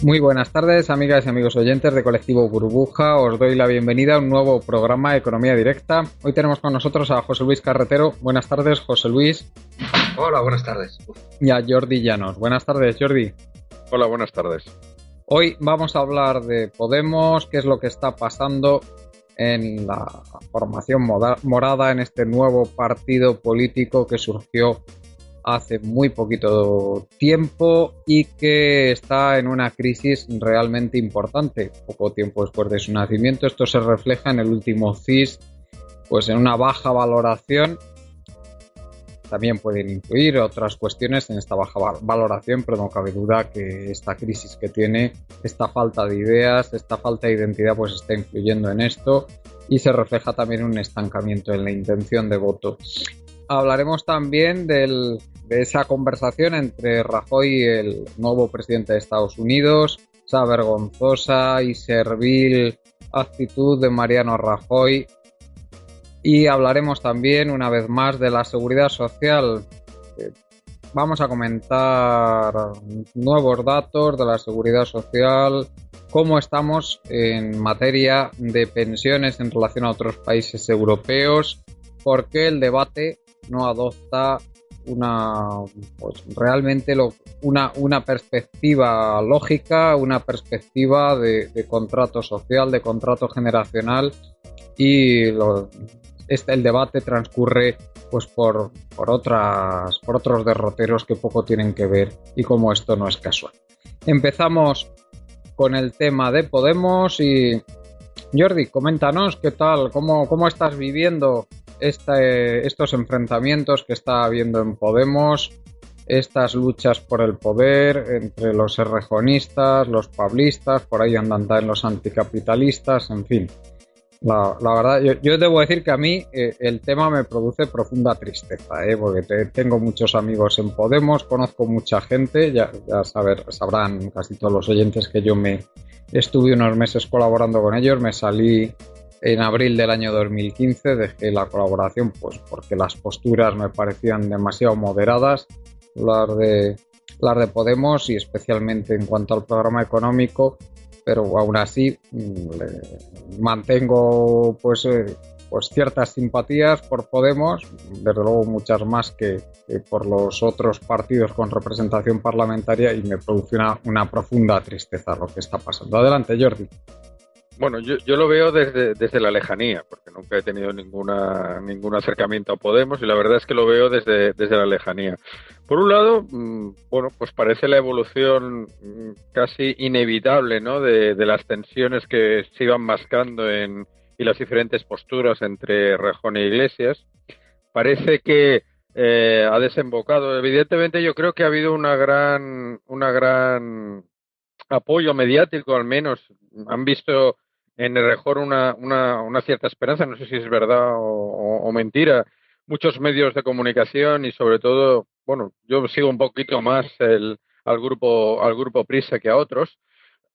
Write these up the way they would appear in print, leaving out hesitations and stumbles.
Muy buenas tardes, amigas y amigos oyentes de Colectivo Burbuja. Os doy la bienvenida a un nuevo programa de Economía Directa. Hoy tenemos con nosotros a José Luis Carretero. Buenas tardes, José Luis. Hola, buenas tardes. Y a Jordi Llanos. Buenas tardes, Jordi. Hola, buenas tardes. Hoy vamos a hablar de Podemos, qué es lo que está pasando en la formación morada, en este nuevo partido político que surgió hace muy poquito tiempo y que está en una crisis realmente importante. Poco tiempo después de su nacimiento, esto se refleja en el último CIS, pues en una baja valoración. También pueden influir otras cuestiones en esta baja valoración, pero no cabe duda que esta crisis que tiene, esta falta de ideas, esta falta de identidad, pues está influyendo en esto y se refleja también un estancamiento en la intención de voto. Hablaremos también de esa conversación entre Rajoy y el nuevo presidente de Estados Unidos, esa vergonzosa y servil actitud de Mariano Rajoy. Y hablaremos también, una vez más, de la seguridad social. Vamos a comentar nuevos datos de la seguridad social, cómo estamos en materia de pensiones en relación a otros países europeos, por qué el debate no adopta una perspectiva lógica, una perspectiva de contrato social, de contrato generacional, y el debate transcurre pues por otros derroteros que poco tienen que ver, y como esto no es casual. Empezamos con el tema de Podemos y Jordi, coméntanos qué tal, cómo estás viviendo estos enfrentamientos que está habiendo en Podemos, estas luchas por el poder entre los errejonistas, los pablistas, por ahí andan también los anticapitalistas, en fin. La verdad, yo debo decir que a mí el tema me produce profunda tristeza, porque tengo muchos amigos en Podemos, conozco mucha gente, ya sabrán casi todos los oyentes que yo estuve unos meses colaborando con ellos, me salí en abril del año 2015, dejé la colaboración pues porque las posturas me parecían demasiado moderadas, las de Podemos, y especialmente en cuanto al programa económico, pero aún así mantengo pues ciertas simpatías por Podemos, desde luego muchas más que por los otros partidos con representación parlamentaria, y me produce una profunda tristeza lo que está pasando. Adelante, Jordi. Bueno, yo lo veo desde la lejanía, porque nunca he tenido ningún acercamiento a Podemos, y la verdad es que lo veo desde la lejanía. Por un lado, bueno, pues parece la evolución casi inevitable, ¿no?, de las tensiones que se iban mascando y las diferentes posturas entre Rejón e Iglesias. Parece que ha desembocado. Evidentemente, yo creo que ha habido una gran apoyo mediático, al menos. Han visto en Errejón una cierta esperanza, no sé si es verdad o mentira. Muchos medios de comunicación y sobre todo, bueno, yo sigo un poquito más al grupo Prisa que a otros,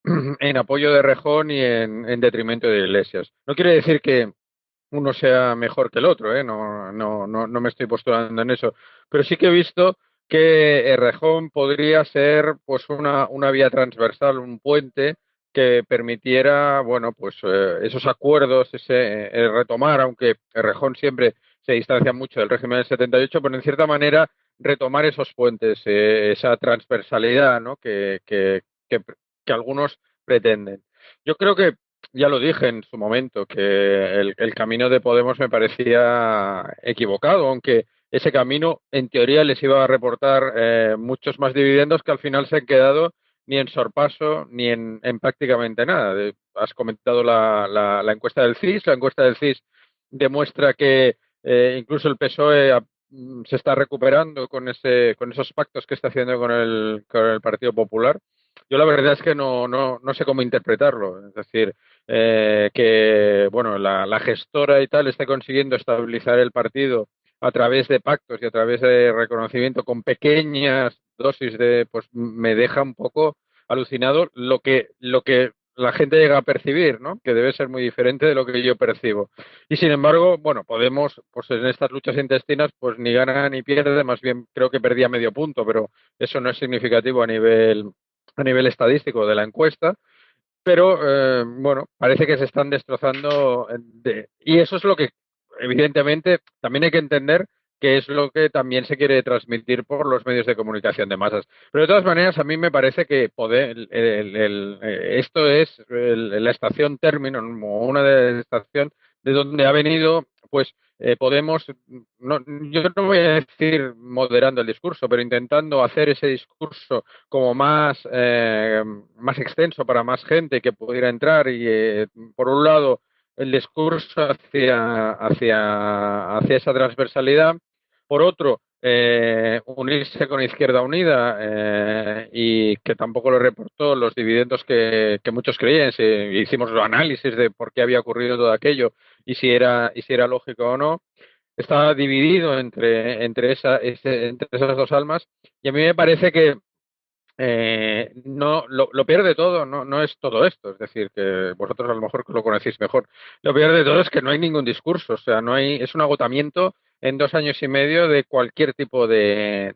en apoyo de Errejón y en detrimento de Iglesias. No quiere decir que uno sea mejor que el otro, ¿eh? No me estoy postulando en eso, pero sí que he visto que Errejón podría ser pues una vía transversal, un puente que permitiera, bueno, pues esos acuerdos, retomar, aunque Errejón siempre se distancia mucho del régimen del 78, pero en cierta manera retomar esos puentes, esa transversalidad, ¿no?, que algunos pretenden. Yo creo que ya lo dije en su momento, que el camino de Podemos me parecía equivocado, aunque ese camino en teoría les iba a reportar muchos más dividendos que al final se han quedado ni en sorpaso ni en prácticamente nada. Has comentado la encuesta del CIS. La encuesta del CIS demuestra que incluso el PSOE se está recuperando con esos pactos que está haciendo con el Partido Popular. Yo la verdad es que no sé cómo interpretarlo. Es decir, que bueno, la gestora y tal está consiguiendo estabilizar el partido a través de pactos y a través de reconocimiento con pequeñas dosis pues me deja un poco alucinado lo que la gente llega a percibir, ¿no?, que debe ser muy diferente de lo que yo percibo. Y sin embargo, bueno, Podemos, pues en estas luchas intestinas, pues ni gana ni pierde, más bien creo que perdía medio punto, pero eso no es significativo a nivel estadístico de la encuesta, pero bueno, parece que se están destrozando y eso es lo que evidentemente también hay que entender que es lo que también se quiere transmitir por los medios de comunicación de masas. Pero de todas maneras, a mí me parece que esto es la estación término, una de estación de donde ha venido, pues Podemos, no, yo no voy a decir moderando el discurso, pero intentando hacer ese discurso como más extenso para más gente que pudiera entrar y, por un lado, el discurso hacia esa transversalidad, por otro, unirse con Izquierda Unida y que tampoco le reportó los dividendos que muchos creían. Si hicimos los análisis de por qué había ocurrido todo aquello y si era lógico o no, está dividido entre esas dos almas y a mí me parece que no lo peor de todo no es todo esto, es decir, que vosotros a lo mejor lo conocéis mejor. Lo peor de todo es que no hay ningún discurso, o sea, no hay, es un agotamiento en 2 años y medio de cualquier tipo de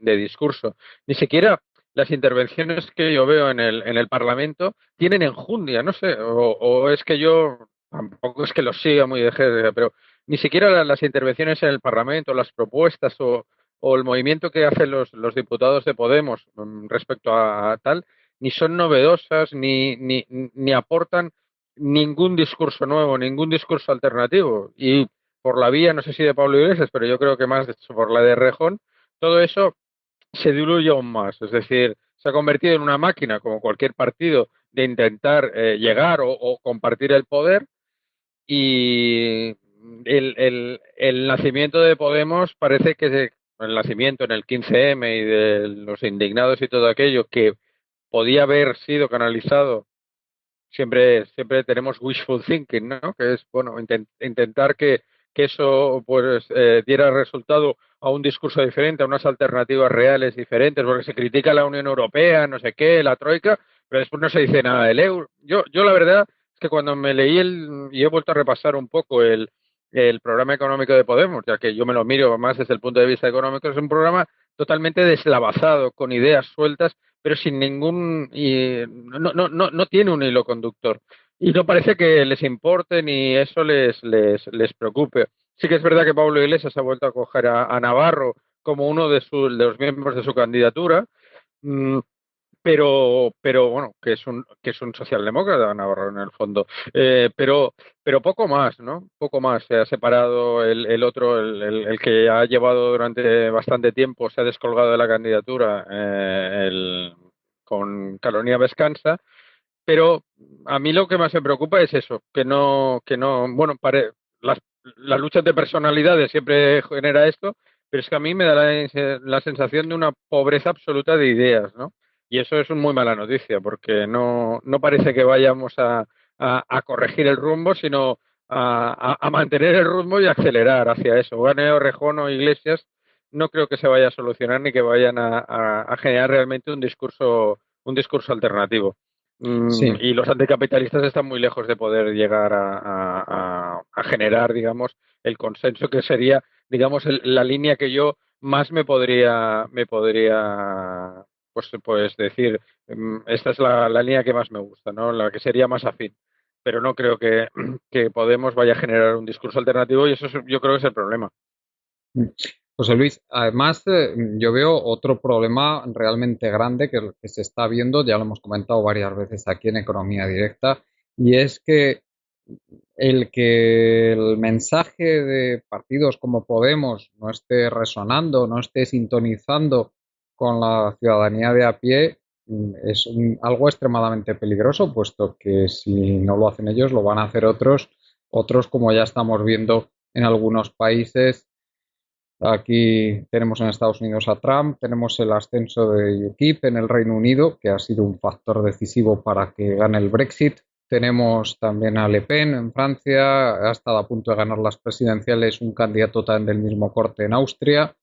discurso. Ni siquiera las intervenciones que yo veo en el Parlamento tienen enjundia, no sé, o es que yo tampoco es que lo siga muy de cerca, pero ni siquiera las intervenciones en el Parlamento, las propuestas o el movimiento que hacen los diputados de Podemos respecto a tal, ni son novedosas, ni aportan ningún discurso nuevo, ningún discurso alternativo. Y por la vía, no sé si de Pablo Iglesias, pero yo creo que más por la de Rejón, todo eso se diluye aún más. Es decir, se ha convertido en una máquina, como cualquier partido, de intentar llegar o compartir el poder y el nacimiento de Podemos parece que el nacimiento en el 15M y de los indignados y todo aquello que podía haber sido canalizado, siempre tenemos wishful thinking, ¿no? Que es, bueno, intentar que eso pues diera resultado a un discurso diferente, a unas alternativas reales diferentes, porque se critica a la Unión Europea, no sé qué, la Troika, pero después no se dice nada del euro. Yo la verdad es que cuando me leí y he vuelto a repasar un poco el programa económico de Podemos, ya que yo me lo miro más desde el punto de vista económico, es un programa totalmente deslavazado, con ideas sueltas, pero sin ningún no tiene un hilo conductor y no parece que les importe ni eso les preocupe. Sí que es verdad que Pablo Iglesias ha vuelto a coger a Navarro como uno de los miembros de su candidatura, mmm, pero bueno, que es un socialdemócrata Navarro en el fondo, pero poco más, ¿no? Poco más. Se ha separado el otro, el que ha llevado durante bastante tiempo, se ha descolgado de la candidatura, con Carolina Vescanza, pero a mí lo que más me preocupa es eso, bueno, las luchas de personalidades siempre genera esto, pero es que a mí me da la sensación de una pobreza absoluta de ideas, ¿no? Y eso es una muy mala noticia, porque no parece que vayamos a corregir el rumbo, sino a mantener el rumbo y acelerar hacia eso. Gane Orrejón o Iglesias, no creo que se vaya a solucionar ni que vayan a generar realmente un discurso alternativo. Sí, Y los anticapitalistas están muy lejos de poder llegar a generar, digamos, el consenso que sería, digamos, la línea que yo más me podría pues decir, esta es la línea que más me gusta, ¿no? La que sería más afín. Pero no creo que Podemos vaya a generar un discurso alternativo y eso yo creo que es el problema. José Luis, además yo veo otro problema realmente grande que, que se está viendo, ya lo hemos comentado varias veces aquí en Economía Directa, y es que el mensaje de partidos como Podemos no esté resonando, no esté sintonizando con la ciudadanía de a pie, es algo extremadamente peligroso, puesto que si no lo hacen ellos, lo van a hacer otros como ya estamos viendo en algunos países. Aquí tenemos en Estados Unidos a Trump, tenemos el ascenso de UKIP en el Reino Unido, que ha sido un factor decisivo para que gane el Brexit. Tenemos también a Le Pen en Francia, ha estado a punto de ganar las presidenciales un candidato también del mismo corte en Austria.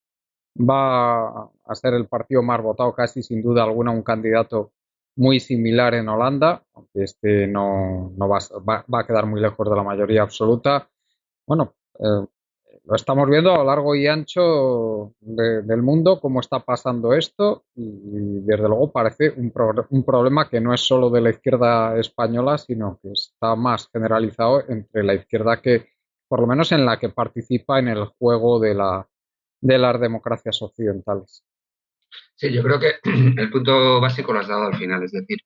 Va a ser el partido más votado casi sin duda alguna un candidato muy similar en Holanda, aunque este no va a quedar muy lejos de la mayoría absoluta. Bueno, lo estamos viendo a lo largo y ancho del mundo cómo está pasando esto y desde luego parece un problema que no es solo de la izquierda española, sino que está más generalizado entre la izquierda que, por lo menos en la que participa en el juego de las democracias occidentales. Sí, yo creo que el punto básico lo has dado al final, es decir,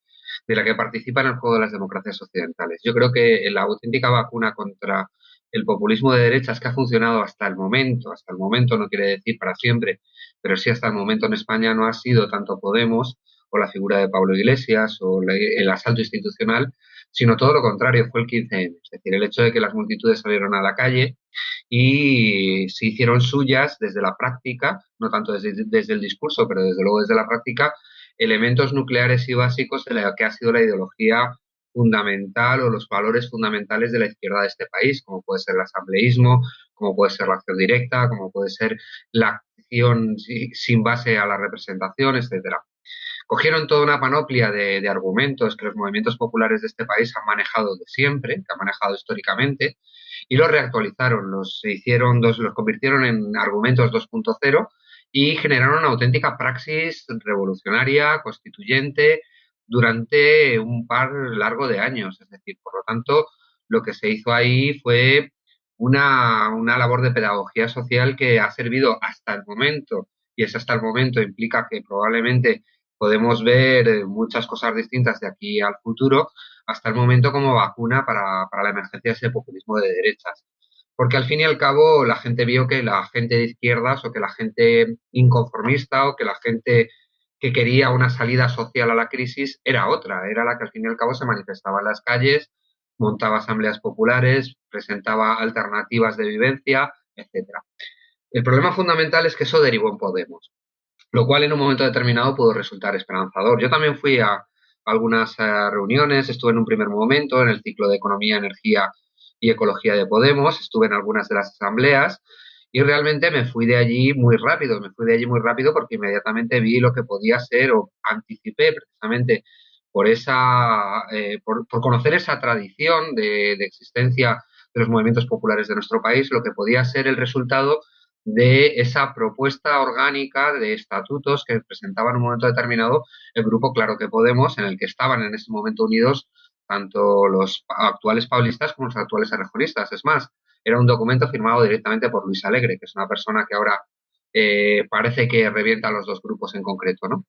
de la que participa en el juego de las democracias occidentales. Yo creo que la auténtica vacuna contra el populismo de derechas que ha funcionado hasta el momento no quiere decir para siempre, pero sí hasta el momento en España no ha sido tanto Podemos o la figura de Pablo Iglesias o el asalto institucional, sino todo lo contrario, fue el 15M. Es decir, el hecho de que las multitudes salieron a la calle y se hicieron suyas desde la práctica, no tanto desde el discurso, pero desde luego desde la práctica, elementos nucleares y básicos de la que ha sido la ideología fundamental o los valores fundamentales de la izquierda de este país, como puede ser el asambleísmo, como puede ser la acción directa, como puede ser la acción sin base a la representación, etcétera. Cogieron toda una panoplia de argumentos que los movimientos populares de este país han manejado de siempre, que han manejado históricamente, y los reactualizaron, los convirtieron en argumentos 2.0 y generaron una auténtica praxis revolucionaria, constituyente, durante un par largo de años. Es decir, por lo tanto, lo que se hizo ahí fue una labor de pedagogía social que ha servido hasta el momento, y ese hasta el momento implica que probablemente podemos ver muchas cosas distintas de aquí al futuro, hasta el momento como vacuna para la emergencia de ese populismo de derechas. Porque al fin y al cabo la gente vio que la gente de izquierdas o que la gente inconformista o que la gente que quería una salida social a la crisis era otra, era la que al fin y al cabo se manifestaba en las calles, montaba asambleas populares, presentaba alternativas de vivencia, etcétera. El problema fundamental es que eso derivó en Podemos, lo cual en un momento determinado pudo resultar esperanzador. Yo también fui a algunas reuniones, estuve en un primer momento en el ciclo de Economía, Energía y Ecología de Podemos, estuve en algunas de las asambleas y realmente me fui de allí muy rápido porque inmediatamente vi lo que podía ser o anticipé precisamente por conocer esa tradición de existencia de los movimientos populares de nuestro país, lo que podía ser el resultado de esa propuesta orgánica de estatutos que presentaba en un momento determinado el grupo Claro que Podemos, en el que estaban en ese momento unidos tanto los actuales paulistas como los actuales errejonistas. Es más, era un documento firmado directamente por Luis Alegre, que es una persona que ahora parece que revienta a los dos grupos en concreto, ¿no?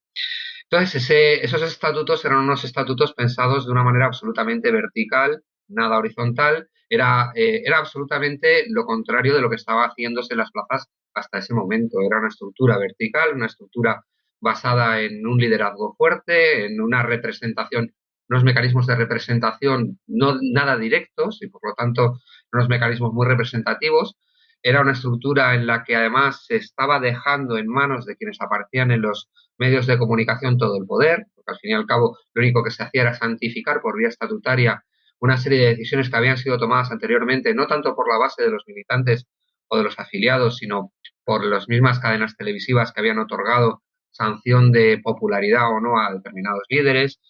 Entonces, esos estatutos eran unos estatutos pensados de una manera absolutamente vertical, nada horizontal, era absolutamente lo contrario de lo que estaba haciéndose en las plazas hasta ese momento. Era una estructura vertical, una estructura basada en un liderazgo fuerte, en una representación, unos mecanismos de representación no nada directos y por lo tanto unos mecanismos muy representativos. Era una estructura en la que además se estaba dejando en manos de quienes aparecían en los medios de comunicación todo el poder, porque al fin y al cabo lo único que se hacía era santificar por vía estatutaria una serie de decisiones que habían sido tomadas anteriormente, no tanto por la base de los militantes o de los afiliados, sino por las mismas cadenas televisivas que habían otorgado sanción de popularidad o no a determinados líderes.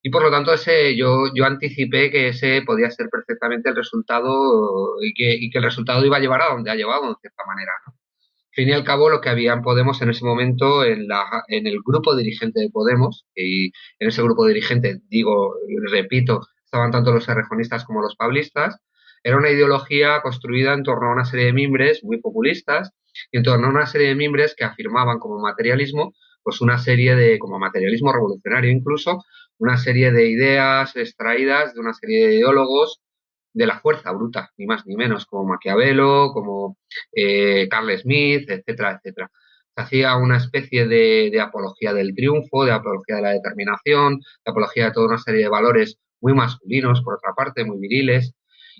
Y por lo tanto yo anticipé que ese podía ser perfectamente el resultado y que el resultado iba a llevar a donde ha llevado, de cierta manera, ¿no? Fin y al cabo, lo que había en Podemos en ese momento, en el grupo dirigente de Podemos, y en ese grupo dirigente, digo, repito, estaban tanto los errejonistas como los pablistas, era una ideología construida en torno a una serie de mimbres muy populistas y en torno a una serie de mimbres que afirmaban como materialismo, pues como materialismo revolucionario incluso, una serie de ideas extraídas de una serie de ideólogos de la fuerza bruta, ni más ni menos, como Maquiavelo, como Carl Smith, etcétera, etcétera. Se hacía una especie de apología del triunfo, de apología de la determinación, de apología de toda una serie de valores muy masculinos, por otra parte, muy viriles,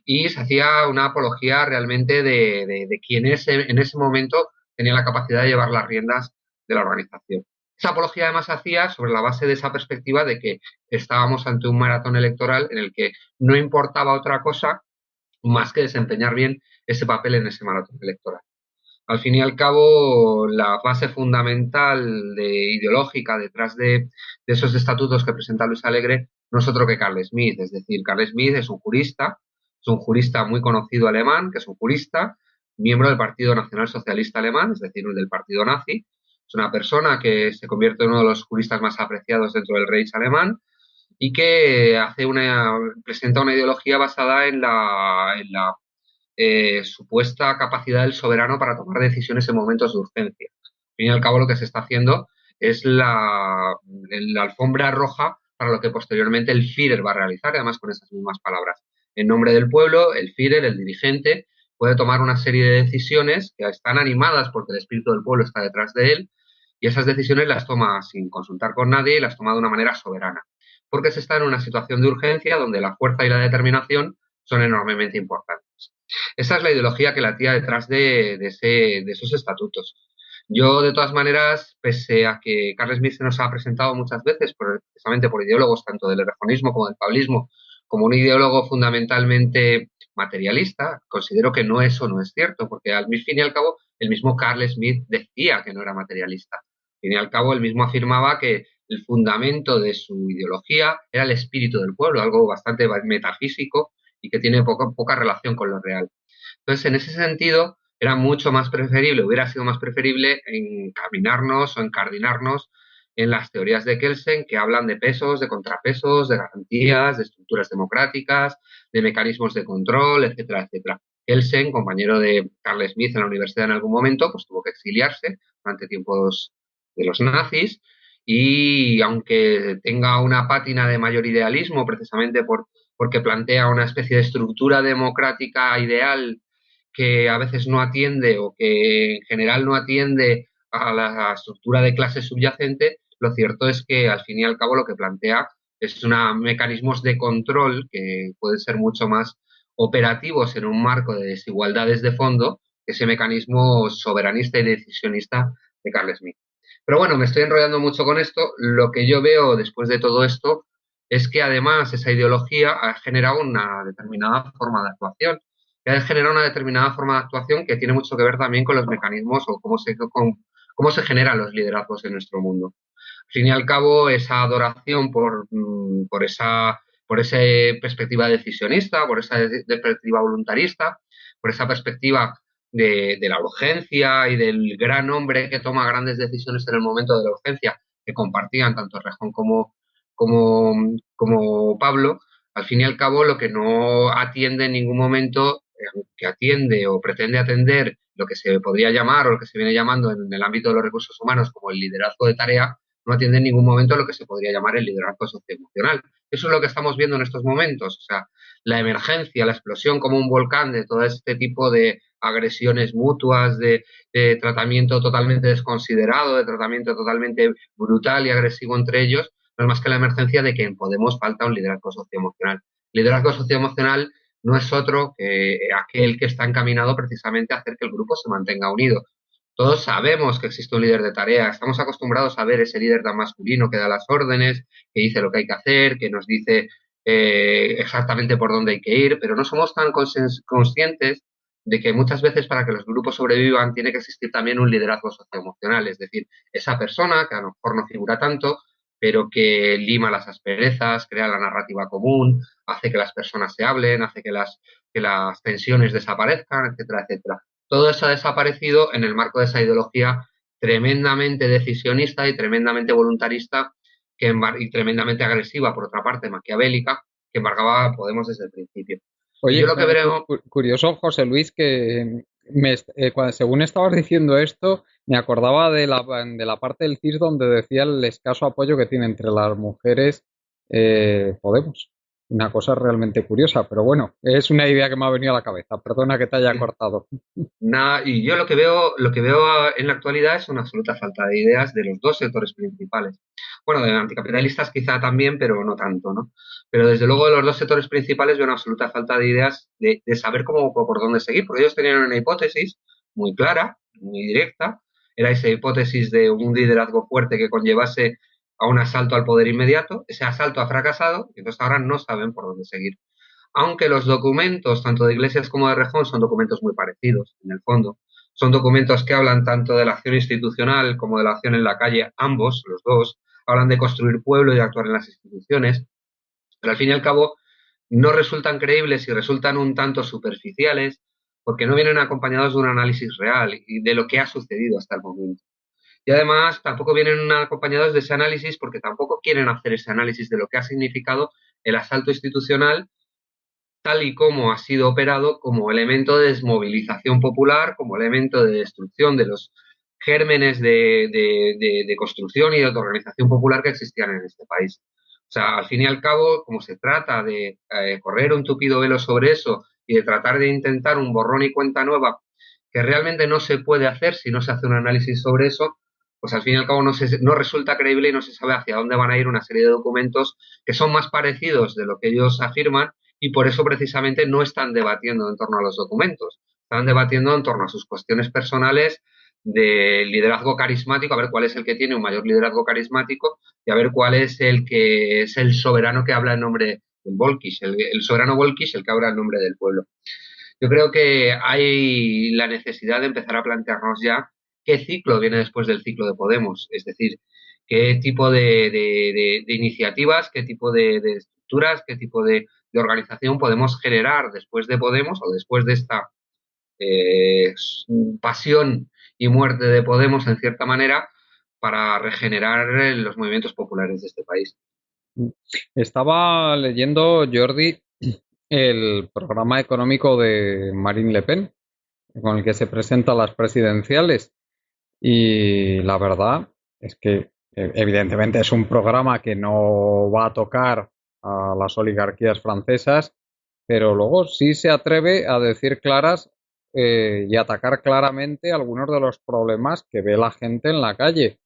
y se hacía una apología realmente de quien en ese momento tenía la capacidad de llevar las riendas de la organización. Esa apología además se hacía sobre la base de esa perspectiva de que estábamos ante un maratón electoral en el que no importaba otra cosa más que desempeñar bien ese papel en ese maratón electoral. Al fin y al cabo, la base fundamental ideológica detrás de esos estatutos que presenta Luis Alegre no es otro que Carl Smith. Es decir, Carl Smith es un jurista muy conocido alemán, que es un jurista miembro del Partido Nacional Socialista Alemán, es decir, del partido nazi. Es una persona que se convierte en uno de los juristas más apreciados dentro del Reich alemán y que presenta una ideología basada en la supuesta capacidad del soberano para tomar decisiones en momentos de urgencia. Al fin y al cabo, lo que se está haciendo es la alfombra roja para lo que posteriormente el Führer va a realizar, además con esas mismas palabras. En nombre del pueblo, el Führer, el dirigente, puede tomar una serie de decisiones que están animadas porque el espíritu del pueblo está detrás de él, y esas decisiones las toma sin consultar con nadie y las toma de una manera soberana, porque se está en una situación de urgencia donde la fuerza y la determinación son enormemente importantes. Esa es la ideología que latía detrás de esos estatutos. Yo, de todas maneras, pese a que Carl Smith se nos ha presentado muchas veces, precisamente por ideólogos tanto del errejonismo como del pablismo, como un ideólogo fundamentalmente materialista, considero que eso no es cierto, porque al fin y al cabo el mismo Carl Smith decía que no era materialista. Al fin y al cabo, él mismo afirmaba que el fundamento de su ideología era el espíritu del pueblo, algo bastante metafísico y que tiene poca relación con lo real. Entonces, en ese sentido, era mucho más preferible, hubiera sido más preferible encaminarnos o encardinarnos en las teorías de Kelsen, que hablan de pesos, de contrapesos, de garantías, de estructuras democráticas, de mecanismos de control, etcétera, etcétera. Kelsen, compañero de Carl Smith en la universidad en algún momento, pues tuvo que exiliarse durante tiempos de los nazis, y aunque tenga una pátina de mayor idealismo, precisamente porque plantea una especie de estructura democrática ideal que a veces no atiende o que en general no atiende a la estructura de clase subyacente, lo cierto es que al fin y al cabo lo que plantea es mecanismos de control que pueden ser mucho más operativos en un marco de desigualdades de fondo que ese mecanismo soberanista y decisionista de Carl Smith. Pero bueno, me estoy enrollando mucho con esto. Lo que yo veo después de todo esto es que además esa ideología ha generado una determinada forma de actuación, que ha generado una determinada forma de actuación que tiene mucho que ver también con los mecanismos o cómo se generan los liderazgos en nuestro mundo. Al fin y al cabo, esa adoración por esa perspectiva decisionista, por esa perspectiva voluntarista, por esa perspectiva de la urgencia y del gran hombre que toma grandes decisiones en el momento de la urgencia, que compartían tanto Rejón como Pablo, al fin y al cabo lo que no atiende en ningún momento, que atiende o pretende atender lo que se podría llamar o lo que se viene llamando en el ámbito de los recursos humanos como el liderazgo de tarea, no atiende en ningún momento lo que se podría llamar el liderazgo socioemocional. Eso es lo que estamos viendo en estos momentos. O sea, la emergencia, la explosión como un volcán de todo este tipo de agresiones mutuas, de tratamiento totalmente desconsiderado, de tratamiento totalmente brutal y agresivo entre ellos, no es más que la emergencia de que en Podemos falta un liderazgo socioemocional. El liderazgo socioemocional no es otro que aquel que está encaminado precisamente a hacer que el grupo se mantenga unido. Todos sabemos que existe un líder de tarea, estamos acostumbrados a ver ese líder tan masculino que da las órdenes, que dice lo que hay que hacer, que nos dice exactamente por dónde hay que ir, pero no somos tan conscientes de que muchas veces para que los grupos sobrevivan tiene que existir también un liderazgo socioemocional, es decir, esa persona que a lo mejor no figura tanto, pero que lima las asperezas, crea la narrativa común, hace que las personas se hablen, hace que las tensiones desaparezcan, etcétera, etcétera. Todo eso ha desaparecido en el marco de esa ideología tremendamente decisionista y tremendamente voluntarista y tremendamente agresiva, por otra parte, maquiavélica, que embargaba a Podemos desde el principio. Oye, y yo lo que veremos... curioso, José Luis, que según estabas diciendo esto, me acordaba de la parte del CIS donde decía el escaso apoyo que tiene entre las mujeres Podemos. Una cosa realmente curiosa, pero bueno, es una idea que me ha venido a la cabeza. Perdona que te haya cortado. Y yo lo que veo en la actualidad es una absoluta falta de ideas de los dos sectores principales. Bueno, de anticapitalistas quizá también, pero no tanto, ¿no? Pero desde luego de los dos sectores principales veo una absoluta falta de ideas de saber por dónde seguir, porque ellos tenían una hipótesis muy clara, muy directa, era esa hipótesis de un liderazgo fuerte que conllevase a un asalto al poder inmediato. Ese asalto ha fracasado y entonces ahora no saben por dónde seguir. Aunque los documentos, tanto de Iglesias como de Rejón, son documentos muy parecidos, en el fondo. Son documentos que hablan tanto de la acción institucional como de la acción en la calle, ambos, los dos, hablan de construir pueblo y de actuar en las instituciones, pero al fin y al cabo no resultan creíbles y resultan un tanto superficiales, porque no vienen acompañados de un análisis real y de lo que ha sucedido hasta el momento. Y además tampoco vienen acompañados de ese análisis porque tampoco quieren hacer ese análisis de lo que ha significado el asalto institucional tal y como ha sido operado como elemento de desmovilización popular, como elemento de destrucción de los gérmenes de construcción y de autoorganización popular que existían en este país. O sea, al fin y al cabo, como se trata de correr un tupido velo sobre eso y de tratar de intentar un borrón y cuenta nueva que realmente no se puede hacer si no se hace un análisis sobre eso, pues al fin y al cabo no resulta creíble y no se sabe hacia dónde van a ir una serie de documentos que son más parecidos de lo que ellos afirman y por eso precisamente no están debatiendo en torno a los documentos, están debatiendo en torno a sus cuestiones personales de liderazgo carismático, a ver cuál es el que tiene un mayor liderazgo carismático y a ver cuál es el que es el soberano que habla en nombre del Volkisch, el soberano Volkisch, el que habla en nombre del pueblo. Yo creo que hay la necesidad de empezar a plantearnos ya qué ciclo viene después del ciclo de Podemos, es decir, qué tipo de iniciativas, qué tipo de estructuras, qué tipo de organización podemos generar después de Podemos o después de esta eh, pasión y muerte de Podemos, en cierta manera, para regenerar los movimientos populares de este país. Estaba leyendo, Jordi, el programa económico de Marine Le Pen, con el que se presenta a las presidenciales. Y la verdad es que evidentemente es un programa que no va a tocar a las oligarquías francesas, pero luego sí se atreve a decir claras y atacar claramente algunos de los problemas que ve la gente en la calle.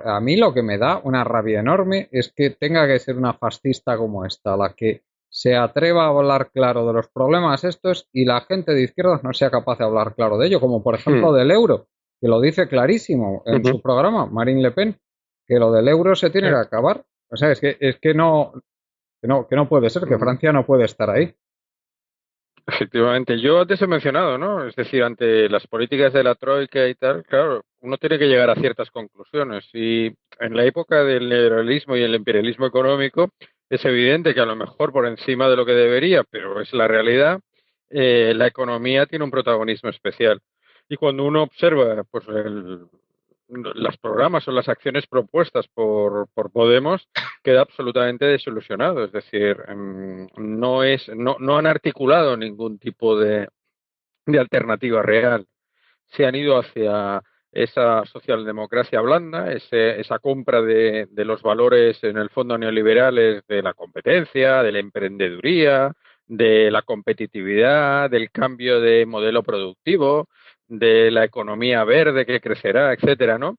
A mí lo que me da una rabia enorme es que tenga que ser una fascista como esta la que se atreva a hablar claro de los problemas estos y la gente de izquierdas no sea capaz de hablar claro de ello, como por ejemplo del euro, que lo dice clarísimo en su programa, Marine Le Pen, que lo del euro se tiene que acabar. O sea, es que no puede ser, que Francia no puede estar ahí. Efectivamente, yo antes he mencionado, ¿no? Es decir, ante las políticas de la Troika y tal, claro, uno tiene que llegar a ciertas conclusiones. Y en la época del neoliberalismo y el imperialismo económico, es evidente que a lo mejor por encima de lo que debería, pero es la realidad, la economía tiene un protagonismo especial. Y cuando uno observa, pues, los programas o las acciones propuestas por Podemos, queda absolutamente desilusionado. Es decir, no han articulado ningún tipo de alternativa real. Se han ido hacia esa socialdemocracia blanda, esa compra de los valores en el fondo neoliberales de la competencia, de la emprendeduría, de la competitividad, del cambio de modelo productivo, de la economía verde que crecerá, etcétera, ¿no?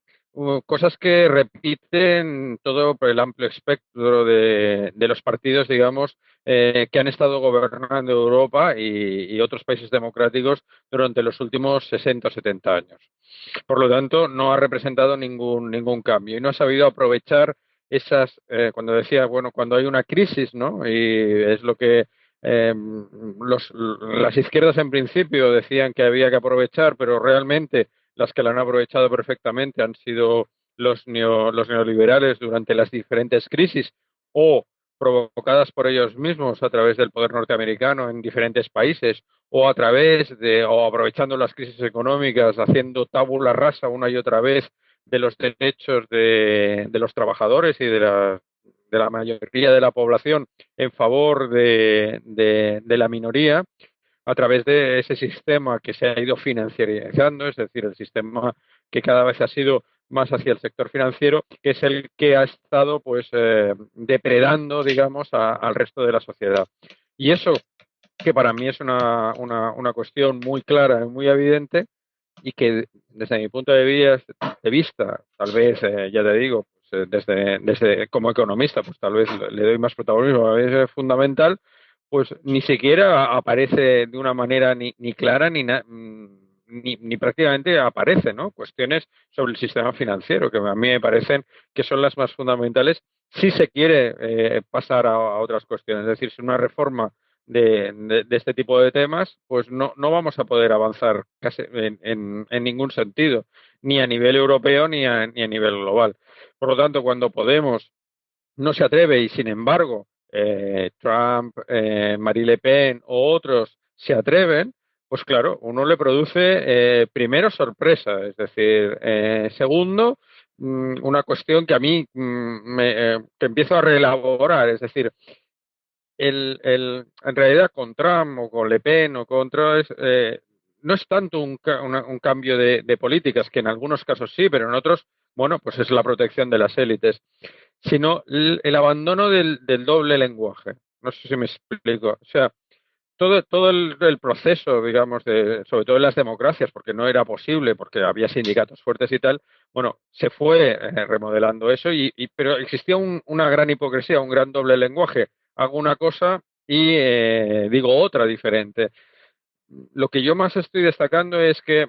Cosas que repiten todo por el amplio espectro de los partidos, digamos, que han estado gobernando Europa y otros países democráticos durante los últimos 60 o 70 años. Por lo tanto, no ha representado ningún cambio y no ha sabido aprovechar cuando decía, bueno, cuando hay una crisis, ¿no? Y es lo que las izquierdas en principio decían que había que aprovechar, pero realmente las que la han aprovechado perfectamente han sido los neoliberales durante las diferentes crisis o provocadas por ellos mismos a través del poder norteamericano en diferentes países o aprovechando las crisis económicas, haciendo tabula rasa una y otra vez de los derechos de los trabajadores y de la mayoría de la población en favor de la minoría a través de ese sistema que se ha ido financiarizando, es decir, el sistema que cada vez ha sido más hacia el sector financiero, que es el que ha estado pues depredando, digamos, al resto de la sociedad. Y eso, que para mí es una cuestión muy clara y muy evidente, y que desde mi punto de vista tal vez, ya te digo, pues, desde como economista, pues tal vez le doy más protagonismo, a veces es fundamental, pues ni siquiera aparece de una manera ni clara ni prácticamente aparece, ¿no? Cuestiones sobre el sistema financiero, que a mí me parecen que son las más fundamentales si se quiere pasar a otras cuestiones. Es decir, si una reforma de este tipo de temas, pues no vamos a poder avanzar casi en ningún sentido, ni a nivel europeo ni a nivel global. Por lo tanto, cuando Podemos no se atreve y, sin embargo, Trump, Marine Le Pen o otros se atreven, pues claro, uno le produce primero sorpresa, es decir, segundo, una cuestión que a mí que empiezo a reelaborar, es decir, en realidad con Trump o con Le Pen o con otros, no es tanto un cambio de políticas, que en algunos casos sí, pero en otros, bueno, pues es la protección de las élites, sino el abandono del doble lenguaje. No sé si me explico. O sea, todo el proceso, digamos, sobre todo en las democracias, porque no era posible, porque había sindicatos fuertes y tal, bueno, se fue remodelando eso, pero existía una gran hipocresía, un gran doble lenguaje. Hago una cosa y digo otra diferente. Lo que yo más estoy destacando es que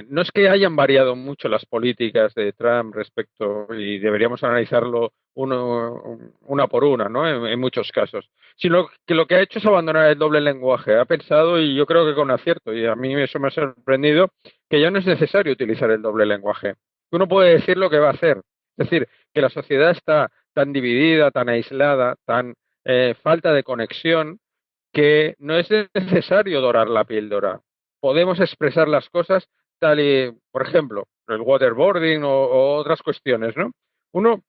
no es que hayan variado mucho las políticas de Trump respecto, y deberíamos analizarlo una por una, ¿no? En muchos casos, sino que lo que ha hecho es abandonar el doble lenguaje. Ha pensado, y yo creo que con acierto, y a mí eso me ha sorprendido, que ya no es necesario utilizar el doble lenguaje. Uno puede decir lo que va a hacer. Es decir, que la sociedad está tan dividida, tan aislada, tan falta de conexión, que no es necesario dorar la píldora. Podemos expresar las cosas tal y, por ejemplo, el waterboarding o otras cuestiones, ¿no? Uno,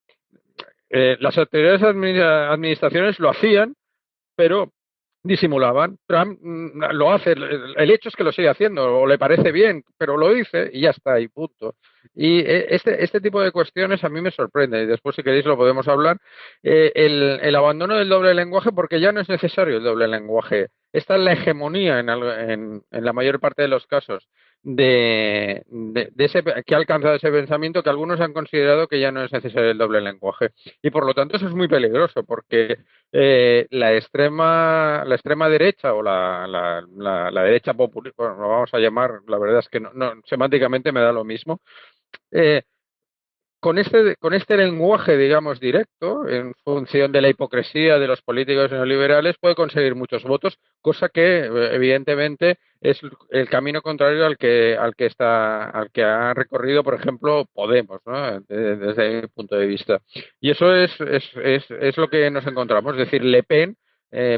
las anteriores administraciones lo hacían, pero disimulaban. Trump lo hace, el hecho es que lo sigue haciendo, o le parece bien, pero lo dice y ya está, y punto. Y este tipo de cuestiones a mí me sorprende, y después si queréis lo podemos hablar. El abandono del doble lenguaje, porque ya no es necesario el doble lenguaje. Esta es la hegemonía en la mayor parte de los casos de ese que ha alcanzado ese pensamiento, que algunos han considerado que ya no es necesario el doble lenguaje. Y por lo tanto eso es muy peligroso, porque la extrema derecha o la derecha populista, bueno, lo vamos a llamar, la verdad es que semánticamente me da lo mismo, eh, con este lenguaje, digamos, directo, en función de la hipocresía de los políticos neoliberales, puede conseguir muchos votos, cosa que, evidentemente, es el camino contrario al que ha recorrido, por ejemplo, Podemos, ¿no? Desde mi punto de vista. Y eso es lo que nos encontramos. Es decir, Le Pen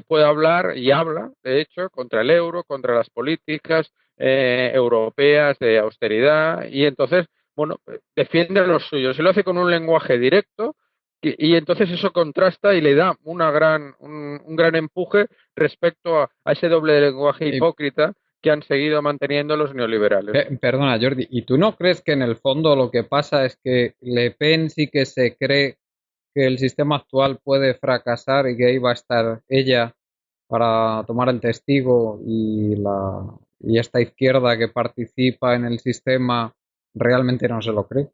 puede hablar y habla, de hecho, contra el euro, contra las políticas europeas de austeridad, y entonces bueno, defiende a los suyos. Se lo hace con un lenguaje directo y entonces eso contrasta y le da un gran empuje respecto a ese doble lenguaje hipócrita que han seguido manteniendo los neoliberales. Perdona, Jordi, ¿y tú no crees que en el fondo lo que pasa es que Le Pen sí que se cree que el sistema actual puede fracasar y que ahí va a estar ella para tomar el testigo y esta izquierda que participa en el sistema realmente no se lo cree?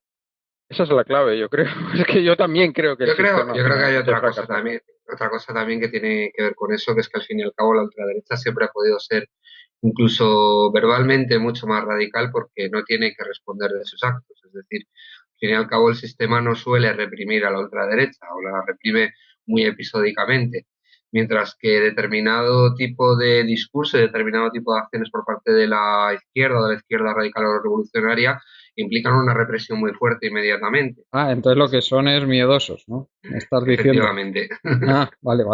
Esa es la clave, yo creo. Es que yo también creo que el sistema Yo creo que hay puede fracasar. otra cosa también que tiene que ver con eso, que es que al fin y al cabo la ultraderecha siempre ha podido ser incluso verbalmente mucho más radical porque no tiene que responder de sus actos. Es decir, al fin y al cabo el sistema no suele reprimir a la ultraderecha o la reprime muy episódicamente, mientras que determinado tipo de discurso y determinado tipo de acciones por parte de la izquierda o de la izquierda radical o revolucionaria implican una represión muy fuerte inmediatamente. Ah, entonces lo que son es miedosos, ¿no? Me estás diciendo. Efectivamente. Ah, vale.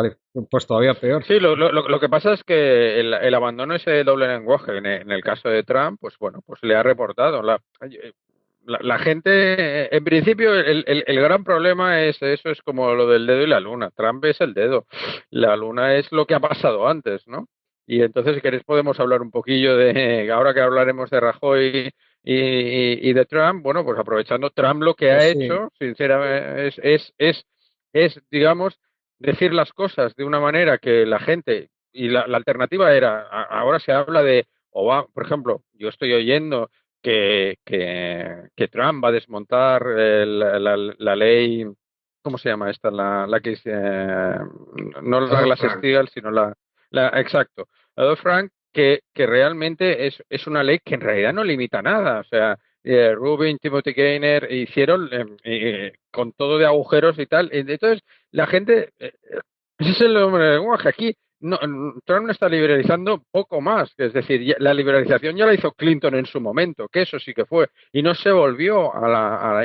Pues todavía peor. Sí, lo que pasa es que el abandono de ese doble lenguaje en el caso de Trump, pues bueno, pues le ha reportado. La gente, en principio, el gran problema es eso, es como lo del dedo y la luna. Trump es el dedo, la luna es lo que ha pasado antes, ¿no? Y entonces, si queréis, podemos hablar un poquillo ahora que hablaremos de Rajoy y de Trump, bueno, pues aprovechando Trump lo que ha Pues sí. hecho, sinceramente, digamos, decir las cosas de una manera que la gente, y la alternativa era, ahora se habla de Obama, por ejemplo, yo estoy oyendo que Trump va a desmontar la ley, ¿cómo se llama esta? La que es, no la Dodd-Frank. Glass-Steagall, sino exacto, la Dodd-Frank, que realmente es una ley que en realidad no limita nada, o sea, Rubin, Timothy Geithner hicieron con todo de agujeros y tal, entonces la gente, ese es el lenguaje aquí. No, Trump no está liberalizando poco más, es decir, la liberalización ya la hizo Clinton en su momento, que eso sí que fue, y no se volvió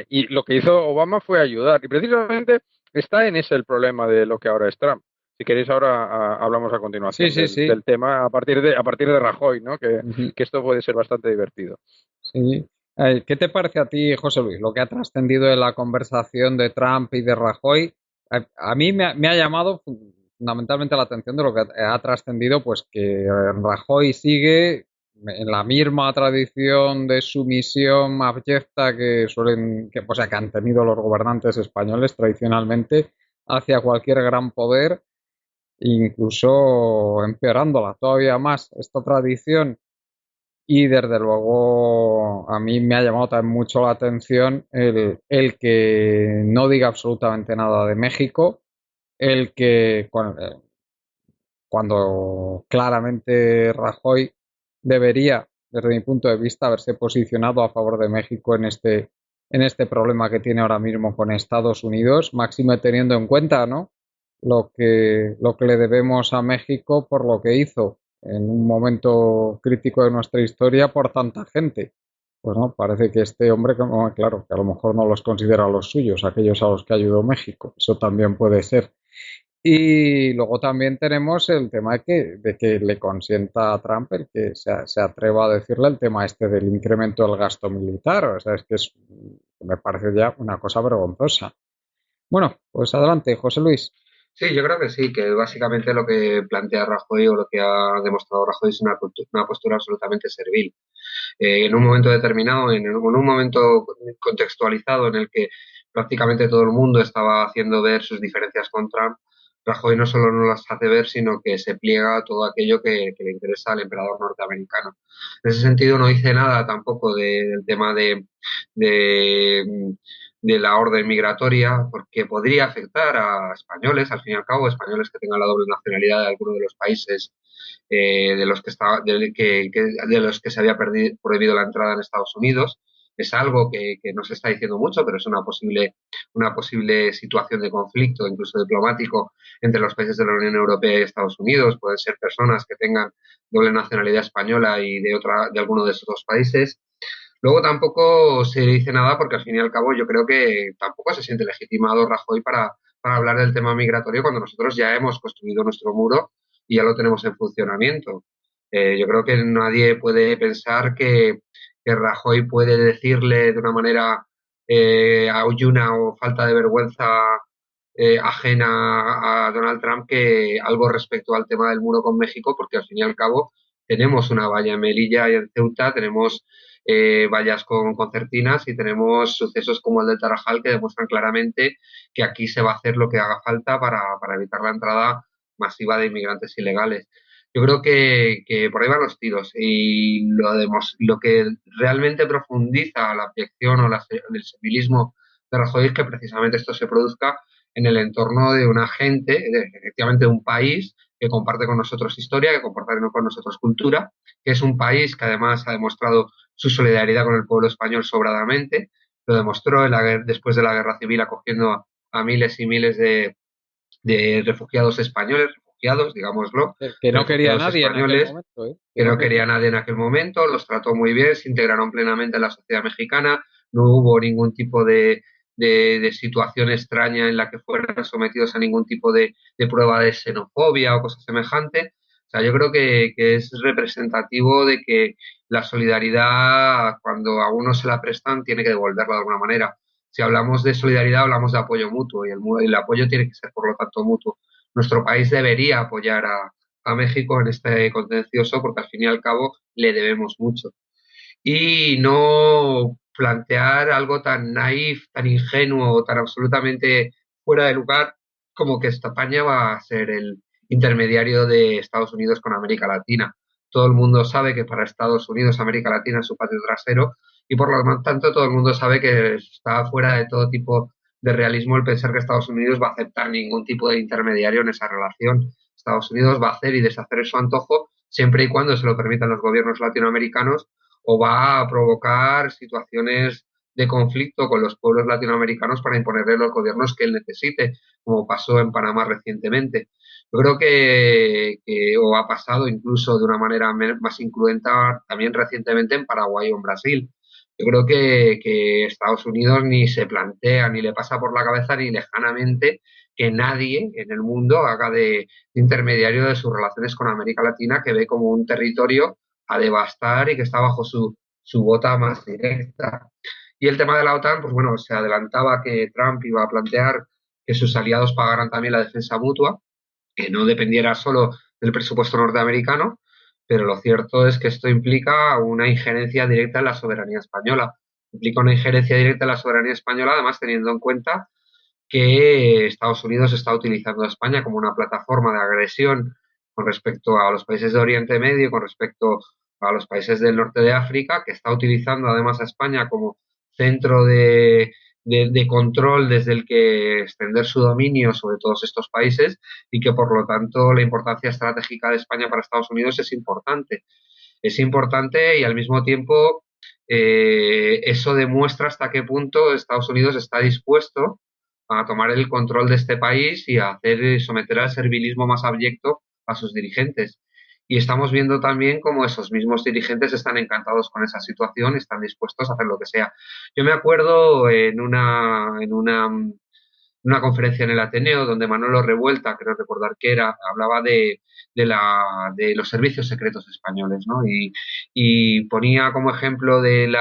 y lo que hizo Obama fue ayudar, y precisamente está en ese el problema de lo que ahora es Trump. Si queréis ahora hablamos a Sí, continuación sí, sí. del tema a partir de Rajoy, ¿no? Ujú. Que esto puede ser bastante divertido. Sí. ¿Qué te parece a ti, José Luis, lo que ha trascendido en la conversación de Trump y de Rajoy? A mí me ha llamado fundamentalmente la atención de lo que ha trascendido, pues que Rajoy sigue en la misma tradición de sumisión abyecta o sea, que han tenido los gobernantes españoles tradicionalmente hacia cualquier gran poder, incluso empeorándola todavía más esta tradición. Y desde luego a mí me ha llamado también mucho la atención el que no diga absolutamente nada de México, el que cuando claramente Rajoy debería, desde mi punto de vista, haberse posicionado a favor de México en este problema que tiene ahora mismo con Estados Unidos, máxime teniendo en cuenta, ¿no? Lo que le debemos a México por lo que hizo en un momento crítico de nuestra historia por tanta gente. Pues no, parece que este hombre, claro, que a lo mejor no los considera los suyos, aquellos a los que ayudó México. Eso también puede ser. Y luego también tenemos el tema de que le consienta a Trump el que se atreva a decirle el tema este del incremento del gasto militar. O sea, es que me parece ya una cosa vergonzosa. Bueno, pues adelante, José Luis. Sí, yo creo que sí, que básicamente lo que plantea Rajoy o lo que ha demostrado Rajoy es una postura absolutamente servil. En un momento determinado, en un momento contextualizado en el que prácticamente todo el mundo estaba haciendo ver sus diferencias con Trump, Rajoy no solo no las hace ver, sino que se pliega a todo aquello que le interesa al emperador norteamericano. En ese sentido, no dice nada tampoco del tema de, de la orden migratoria, porque podría afectar a españoles, al fin y al cabo, españoles que tengan la doble nacionalidad de alguno de los países de los que estaba, de los que se había prohibido la entrada en Estados Unidos. Es algo que no se está diciendo mucho, pero es una posible situación de conflicto, incluso diplomático, entre los países de la Unión Europea y Estados Unidos. Pueden ser personas que tengan doble nacionalidad española y de alguno de esos dos países. Luego tampoco se dice nada porque al fin y al cabo yo creo que tampoco se siente legitimado Rajoy para hablar del tema migratorio cuando nosotros ya hemos construido nuestro muro y ya lo tenemos en funcionamiento. Yo creo que nadie puede pensar que Rajoy puede decirle de una manera aulluna o falta de vergüenza ajena a Donald Trump que algo respecto al tema del muro con México, porque al fin y al cabo tenemos una valla en Melilla y en Ceuta, tenemos vallas con concertinas y tenemos sucesos como el de Tarajal que demuestran claramente que aquí se va a hacer lo que haga falta para evitar la entrada masiva de inmigrantes ilegales. Yo creo que por ahí van los tiros y lo que realmente profundiza la abyección o el civilismo de Rajoy es que precisamente esto se produzca en el entorno de una gente, efectivamente de un país que comparte con nosotros historia, que comparte con nosotros cultura, que es un país que además ha demostrado su solidaridad con el pueblo español sobradamente, lo demostró después de la guerra civil acogiendo a miles y miles de refugiados españoles, refugiados, digámoslo, Que no quería refugiados nadie en aquel españoles momento, ¿eh? Que que no no quería. quería nadie en aquel momento, los trató muy bien, se integraron plenamente en la sociedad mexicana, no hubo ningún tipo de situación extraña en la que fueran sometidos a ningún tipo de prueba de xenofobia o cosa semejante. O sea, yo creo que es representativo de que la solidaridad, cuando a uno se la prestan, tiene que devolverla de alguna manera. Si hablamos de solidaridad, hablamos de apoyo mutuo y el apoyo tiene que ser, por lo tanto, mutuo. Nuestro país debería apoyar a México en este contencioso porque al fin y al cabo le debemos mucho. Y no plantear algo tan naif, tan ingenuo, tan absolutamente fuera de lugar como que España va a ser el intermediario de Estados Unidos con América Latina. Todo el mundo sabe que para Estados Unidos América Latina es su patio trasero y por lo tanto todo el mundo sabe que está fuera de todo tipo de realismo el pensar que Estados Unidos va a aceptar ningún tipo de intermediario en esa relación. Estados Unidos va a hacer y deshacer su antojo siempre y cuando se lo permitan los gobiernos latinoamericanos o va a provocar situaciones de conflicto con los pueblos latinoamericanos para imponerle los gobiernos que él necesite, como pasó en Panamá recientemente. Yo creo o ha pasado incluso de una manera más incruenta también recientemente en Paraguay o en Brasil. Yo creo que Estados Unidos ni se plantea, ni le pasa por la cabeza, ni lejanamente que nadie en el mundo haga de intermediario de sus relaciones con América Latina, que ve como un territorio a devastar y que está bajo su bota más directa. Y el tema de la OTAN, pues bueno, se adelantaba que Trump iba a plantear que sus aliados pagaran también la defensa mutua, que no dependiera solo del presupuesto norteamericano, pero lo cierto es que esto implica una injerencia directa en la soberanía española. Implica una injerencia directa en la soberanía española, además teniendo en cuenta que Estados Unidos está utilizando a España como una plataforma de agresión con respecto a los países de Oriente Medio, con respecto a los países del norte de África, que está utilizando además a España como centro de control desde el que extender su dominio sobre todos estos países y que por lo tanto la importancia estratégica de España para Estados Unidos es importante. Es importante y al mismo tiempo eso demuestra hasta qué punto Estados Unidos está dispuesto a tomar el control de este país y a hacer someter al servilismo más abyecto a sus dirigentes. Y estamos viendo también cómo esos mismos dirigentes están encantados con esa situación y están dispuestos a hacer lo que sea. Yo me acuerdo en una conferencia en el Ateneo donde Manolo Revuelta, creo recordar que era, hablaba de los servicios secretos españoles, ¿no? Y ponía como ejemplo del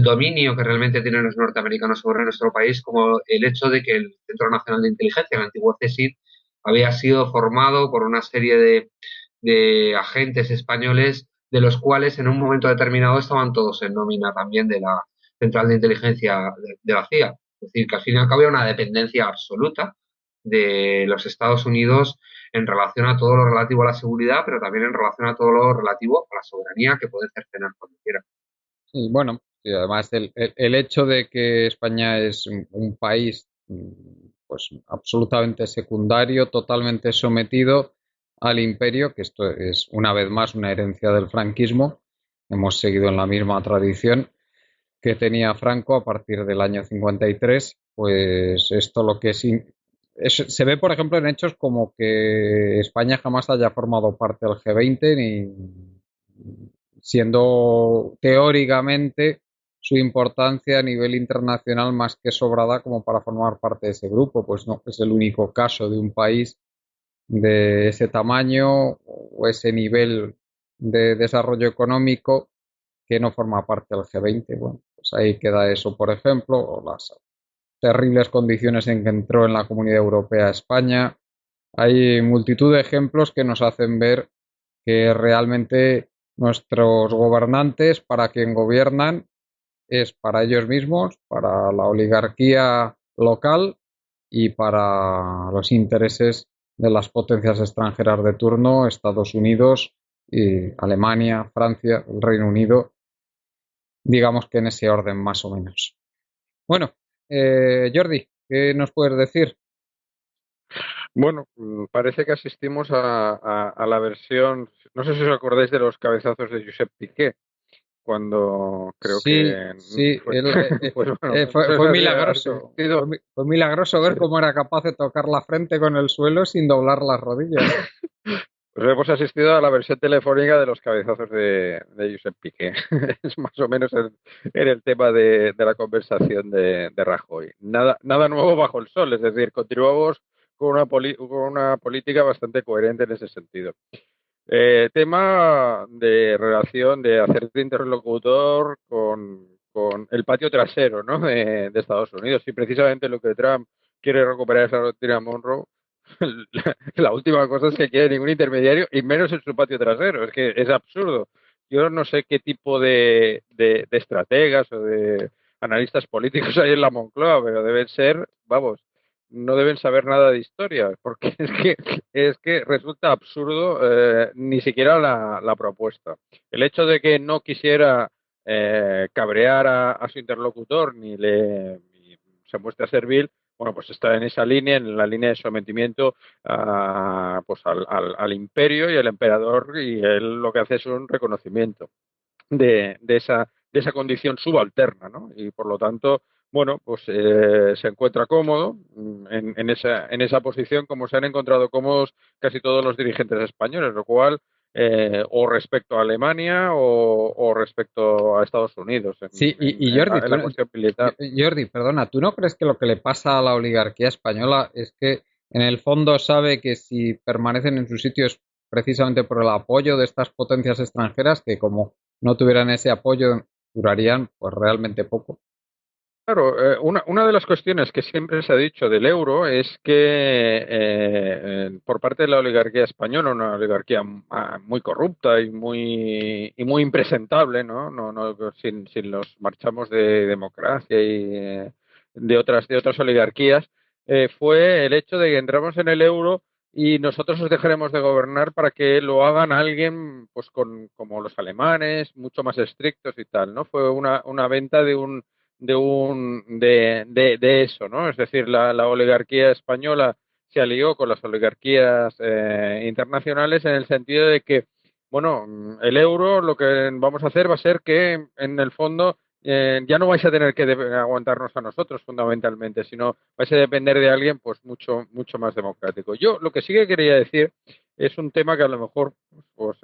dominio que realmente tienen los norteamericanos sobre nuestro país, como el hecho de que el Centro Nacional de Inteligencia, el antiguo CSIC, había sido formado por una serie de agentes españoles, de los cuales en un momento determinado estaban todos en nómina también de la Central de Inteligencia de la CIA. Es decir, que al fin y al cabo hay una dependencia absoluta de los Estados Unidos en relación a todo lo relativo a la seguridad, pero también en relación a todo lo relativo a la soberanía que puede cercenar cuando quiera. Y bueno, y además el hecho de que España es un país pues absolutamente secundario, totalmente sometido al imperio, que esto es una vez más una herencia del franquismo, hemos seguido en la misma tradición que tenía Franco a partir del año 53, pues esto lo que se ve, por ejemplo, en hechos como que España jamás haya formado parte del G20, ni siendo teóricamente su importancia a nivel internacional más que sobrada como para formar parte de ese grupo. Pues no, es el único caso de un país de ese tamaño o ese nivel de desarrollo económico que no forma parte del G20. Bueno, pues ahí queda eso, por ejemplo, o las terribles condiciones en que entró en la Comunidad Europea España. Hay multitud de ejemplos que nos hacen ver que realmente nuestros gobernantes, para quien gobiernan, es para ellos mismos, para la oligarquía local y para los intereses de las potencias extranjeras de turno, Estados Unidos y Alemania, Francia, el Reino Unido, digamos que en ese orden más o menos. Bueno, Jordi, ¿qué nos puedes decir? Bueno, parece que asistimos a la versión, no sé si os acordáis de los cabezazos de Josep Piqué, cuando creo Sí, que sí, fue, pues bueno, no fue sé si has milagroso. asistido. Fue milagroso ver cómo era capaz de tocar la frente con el suelo sin doblar las rodillas. Pues hemos asistido a la versión telefónica de los cabezazos de Josep Piqué. Es más o menos el tema de la conversación de Rajoy. Nada nuevo bajo el sol, es decir, continuamos con una política bastante coherente en ese sentido. Tema de relación de hacerte interlocutor con el patio trasero, ¿no? de Estados Unidos. Y precisamente lo que Trump quiere recuperar esa doctrina Monroe, la última cosa es que quiere ningún intermediario y menos en su patio trasero. Es que es absurdo. Yo no sé qué tipo de estrategas o de analistas políticos hay en la Moncloa, pero deben ser, vamos, no deben saber nada de historia, porque es que resulta absurdo ni siquiera la propuesta. El hecho de que no quisiera cabrear a su interlocutor ni se muestra servil, bueno, pues está en esa línea, en la línea de sometimiento pues al imperio y al emperador, y él lo que hace es un reconocimiento de esa condición subalterna, ¿no? Y por lo tanto, bueno, pues se encuentra cómodo en esa posición, como se han encontrado cómodos casi todos los dirigentes españoles, lo cual o respecto a Alemania o respecto a Estados Unidos Sí, y Jordi, en la cuestión militar. Jordi, perdona, ¿tú no crees que lo que le pasa a la oligarquía española es que en el fondo sabe que si permanecen en sus sitios precisamente por el apoyo de estas potencias extranjeras, que como no tuvieran ese apoyo durarían pues realmente poco? Claro, una de las cuestiones que siempre se ha dicho del euro es que por parte de la oligarquía española, una oligarquía muy corrupta y muy impresentable, ¿no? Sin los marchamos de democracia y de otras oligarquías, fue el hecho de que entramos en el euro y nosotros os dejaremos de gobernar para que lo hagan alguien, pues como los alemanes, mucho más estrictos y tal, ¿no? Fue una venta de eso, ¿no? Es decir, la oligarquía española se alió con las oligarquías internacionales en el sentido de que, bueno, el euro lo que vamos a hacer va a ser que en el fondo ya no vais a tener que aguantarnos a nosotros fundamentalmente, sino vais a depender de alguien pues mucho más democrático. Yo lo que sí que quería decir es un tema que a lo mejor pues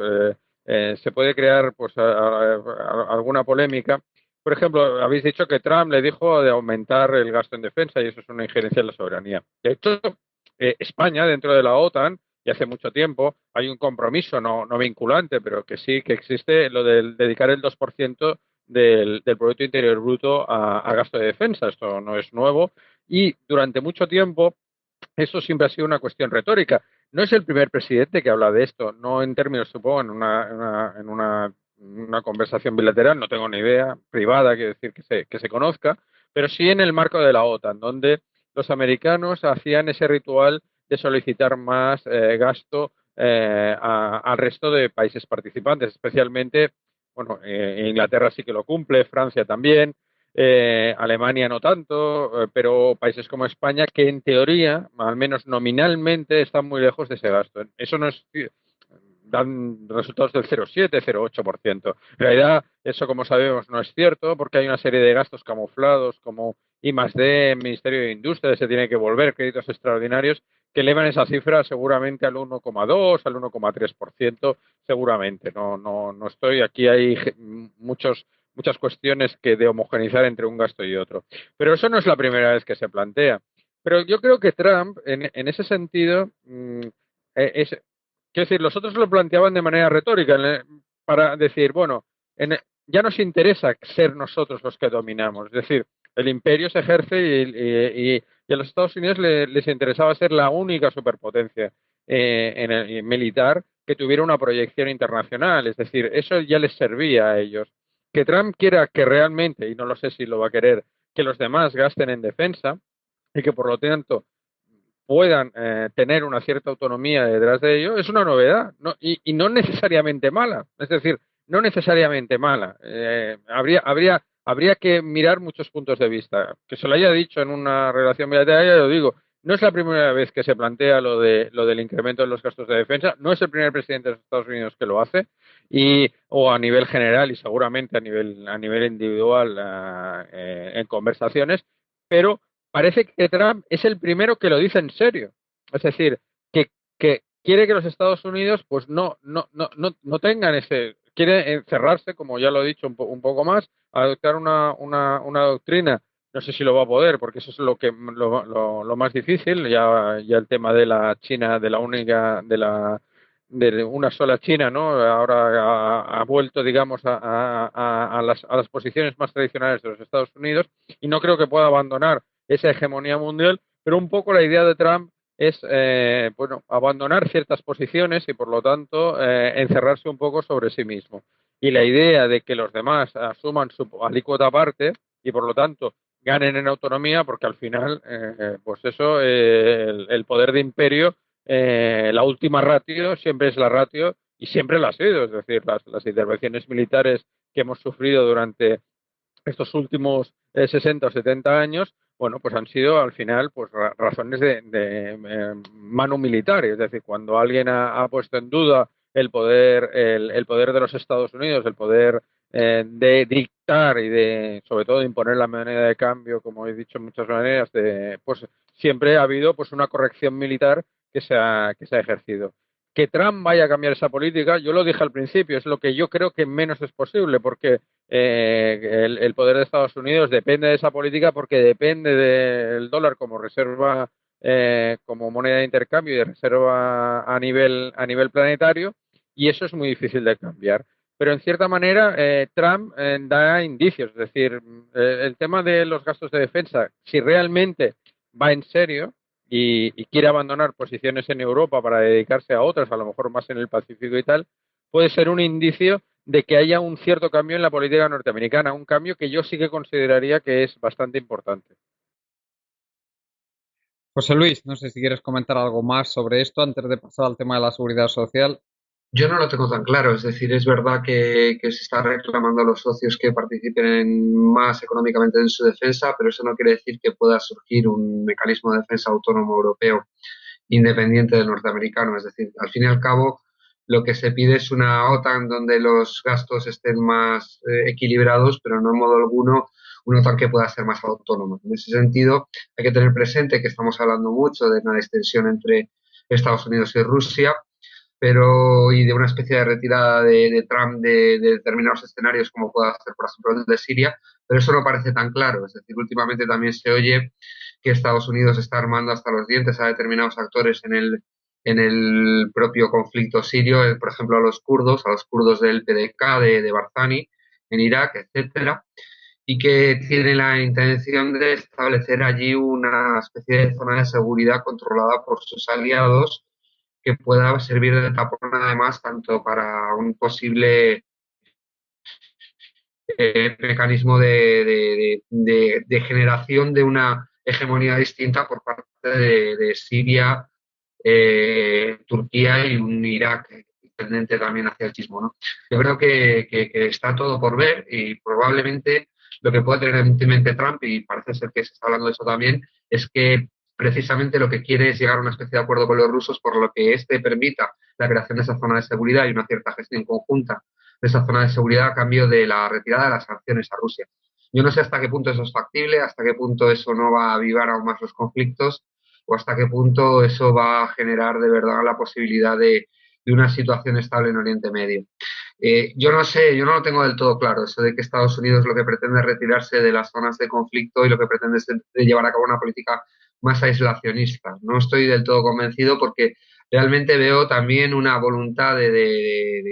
se puede crear pues alguna polémica. Por ejemplo, habéis dicho que Trump le dijo de aumentar el gasto en defensa y eso es una injerencia en la soberanía. De hecho, España, dentro de la OTAN, y hace mucho tiempo, hay un compromiso no vinculante, pero que sí que existe lo de dedicar el 2% del Producto Interior Bruto a gasto de defensa. Esto no es nuevo y durante mucho tiempo eso siempre ha sido una cuestión retórica. No es el primer presidente que habla de esto, no en términos, supongo, una conversación bilateral, no tengo ni idea, privada, quiero decir, que se conozca, pero sí en el marco de la OTAN, donde los americanos hacían ese ritual de solicitar más gasto al resto de países participantes, especialmente, bueno, Inglaterra sí que lo cumple, Francia también, Alemania no tanto, pero países como España, que en teoría, al menos nominalmente, están muy lejos de ese gasto. Eso no es, dan resultados del 0,7, 0,8%. En realidad, eso como sabemos no es cierto, porque hay una serie de gastos camuflados como I+D, Ministerio de Industria, se tiene que volver, créditos extraordinarios, que elevan esa cifra seguramente al 1,2, al 1,3%, seguramente. No estoy, aquí hay muchas cuestiones que de homogeneizar entre un gasto y otro. Pero eso no es la primera vez que se plantea. Pero yo creo que Trump, en ese sentido, es, quiero decir, los otros lo planteaban de manera retórica, para decir, bueno, ya nos interesa ser nosotros los que dominamos. Es decir, el imperio se ejerce y a los Estados Unidos les interesaba ser la única superpotencia militar que tuviera una proyección internacional. Es decir, eso ya les servía a ellos. Que Trump quiera que realmente, y no lo sé si lo va a querer, que los demás gasten en defensa y que por lo tanto puedan tener una cierta autonomía detrás de ello, es una novedad, ¿no? Y no necesariamente mala. Es decir, no necesariamente mala. Habría que mirar muchos puntos de vista. Que se lo haya dicho en una relación bilateral, ya lo digo, no es la primera vez que se plantea lo del incremento de los gastos de defensa, no es el primer presidente de los Estados Unidos que lo hace, o a nivel general y seguramente a nivel individual en conversaciones, pero parece que Trump es el primero que lo dice en serio. Es decir, que quiere que los Estados Unidos pues no tengan ese, quiere encerrarse, como ya lo he dicho un poco más, adoptar una doctrina. No sé si lo va a poder, porque eso es lo más difícil. Ya el tema de la China, de una sola China, ¿no? Ahora ha vuelto, digamos, a las posiciones más tradicionales de los Estados Unidos y no creo que pueda abandonar esa hegemonía mundial, pero un poco la idea de Trump es bueno, abandonar ciertas posiciones y por lo tanto encerrarse un poco sobre sí mismo. Y la idea de que los demás asuman su alícuota aparte y por lo tanto ganen en autonomía, porque al final, pues eso, el poder de imperio, la última ratio siempre es la ratio y siempre la ha sido. Es decir, las intervenciones militares que hemos sufrido durante estos últimos 60 o 70 años, bueno, pues han sido al final pues razones de mano militar, es decir, cuando alguien ha puesto en duda el poder de los Estados Unidos, el poder de dictar y sobre todo de imponer la moneda de cambio, como he dicho en muchas maneras, pues siempre ha habido pues una corrección militar que se ha ejercido. Que Trump vaya a cambiar esa política, yo lo dije al principio, es lo que yo creo que menos es posible, porque el poder de Estados Unidos depende de esa política, porque depende del dólar como reserva, como moneda de intercambio y de reserva a nivel planetario, y eso es muy difícil de cambiar. Pero en cierta manera, Trump da indicios, es decir, el tema de los gastos de defensa, si realmente va en serio, y quiere abandonar posiciones en Europa para dedicarse a otras, a lo mejor más en el Pacífico y tal, puede ser un indicio de que haya un cierto cambio en la política norteamericana, un cambio que yo sí que consideraría que es bastante importante. José Luis, no sé si quieres comentar algo más sobre esto antes de pasar al tema de la seguridad social. Yo no lo tengo tan claro, es decir, es verdad que se está reclamando a los socios que participen más económicamente en su defensa, pero eso no quiere decir que pueda surgir un mecanismo de defensa autónomo europeo independiente del norteamericano. Es decir, al fin y al cabo, lo que se pide es una OTAN donde los gastos estén más equilibrados, pero no en modo alguno una OTAN que pueda ser más autónoma. En ese sentido, hay que tener presente que estamos hablando mucho de una extensión entre Estados Unidos y Rusia, pero y de una especie de retirada de Trump de determinados escenarios como pueda ser, por ejemplo, el de Siria, pero eso no parece tan claro. Es decir, últimamente también se oye que Estados Unidos está armando hasta los dientes a determinados actores en el propio conflicto sirio, por ejemplo, a los kurdos del PDK, de Barzani, en Irak, etcétera, y que tiene la intención de establecer allí una especie de zona de seguridad controlada por sus aliados que pueda servir de tapón además tanto para un posible mecanismo de generación de una hegemonía distinta por parte de Siria, Turquía y un Irak tendente también hacia el chismo, ¿no? Yo creo que está todo por ver y probablemente lo que puede tener en mente Trump, y parece ser que se está hablando de eso también, es que precisamente lo que quiere es llegar a una especie de acuerdo con los rusos por lo que éste permita la creación de esa zona de seguridad y una cierta gestión conjunta de esa zona de seguridad a cambio de la retirada de las sanciones a Rusia. Yo no sé hasta qué punto eso es factible, hasta qué punto eso no va a avivar aún más los conflictos o hasta qué punto eso va a generar de verdad la posibilidad de una situación estable en Oriente Medio. Yo no sé, yo no lo tengo del todo claro, eso de que Estados Unidos lo que pretende es retirarse de las zonas de conflicto y lo que pretende es de llevar a cabo una política más aislacionista. No estoy del todo convencido porque realmente veo también una voluntad de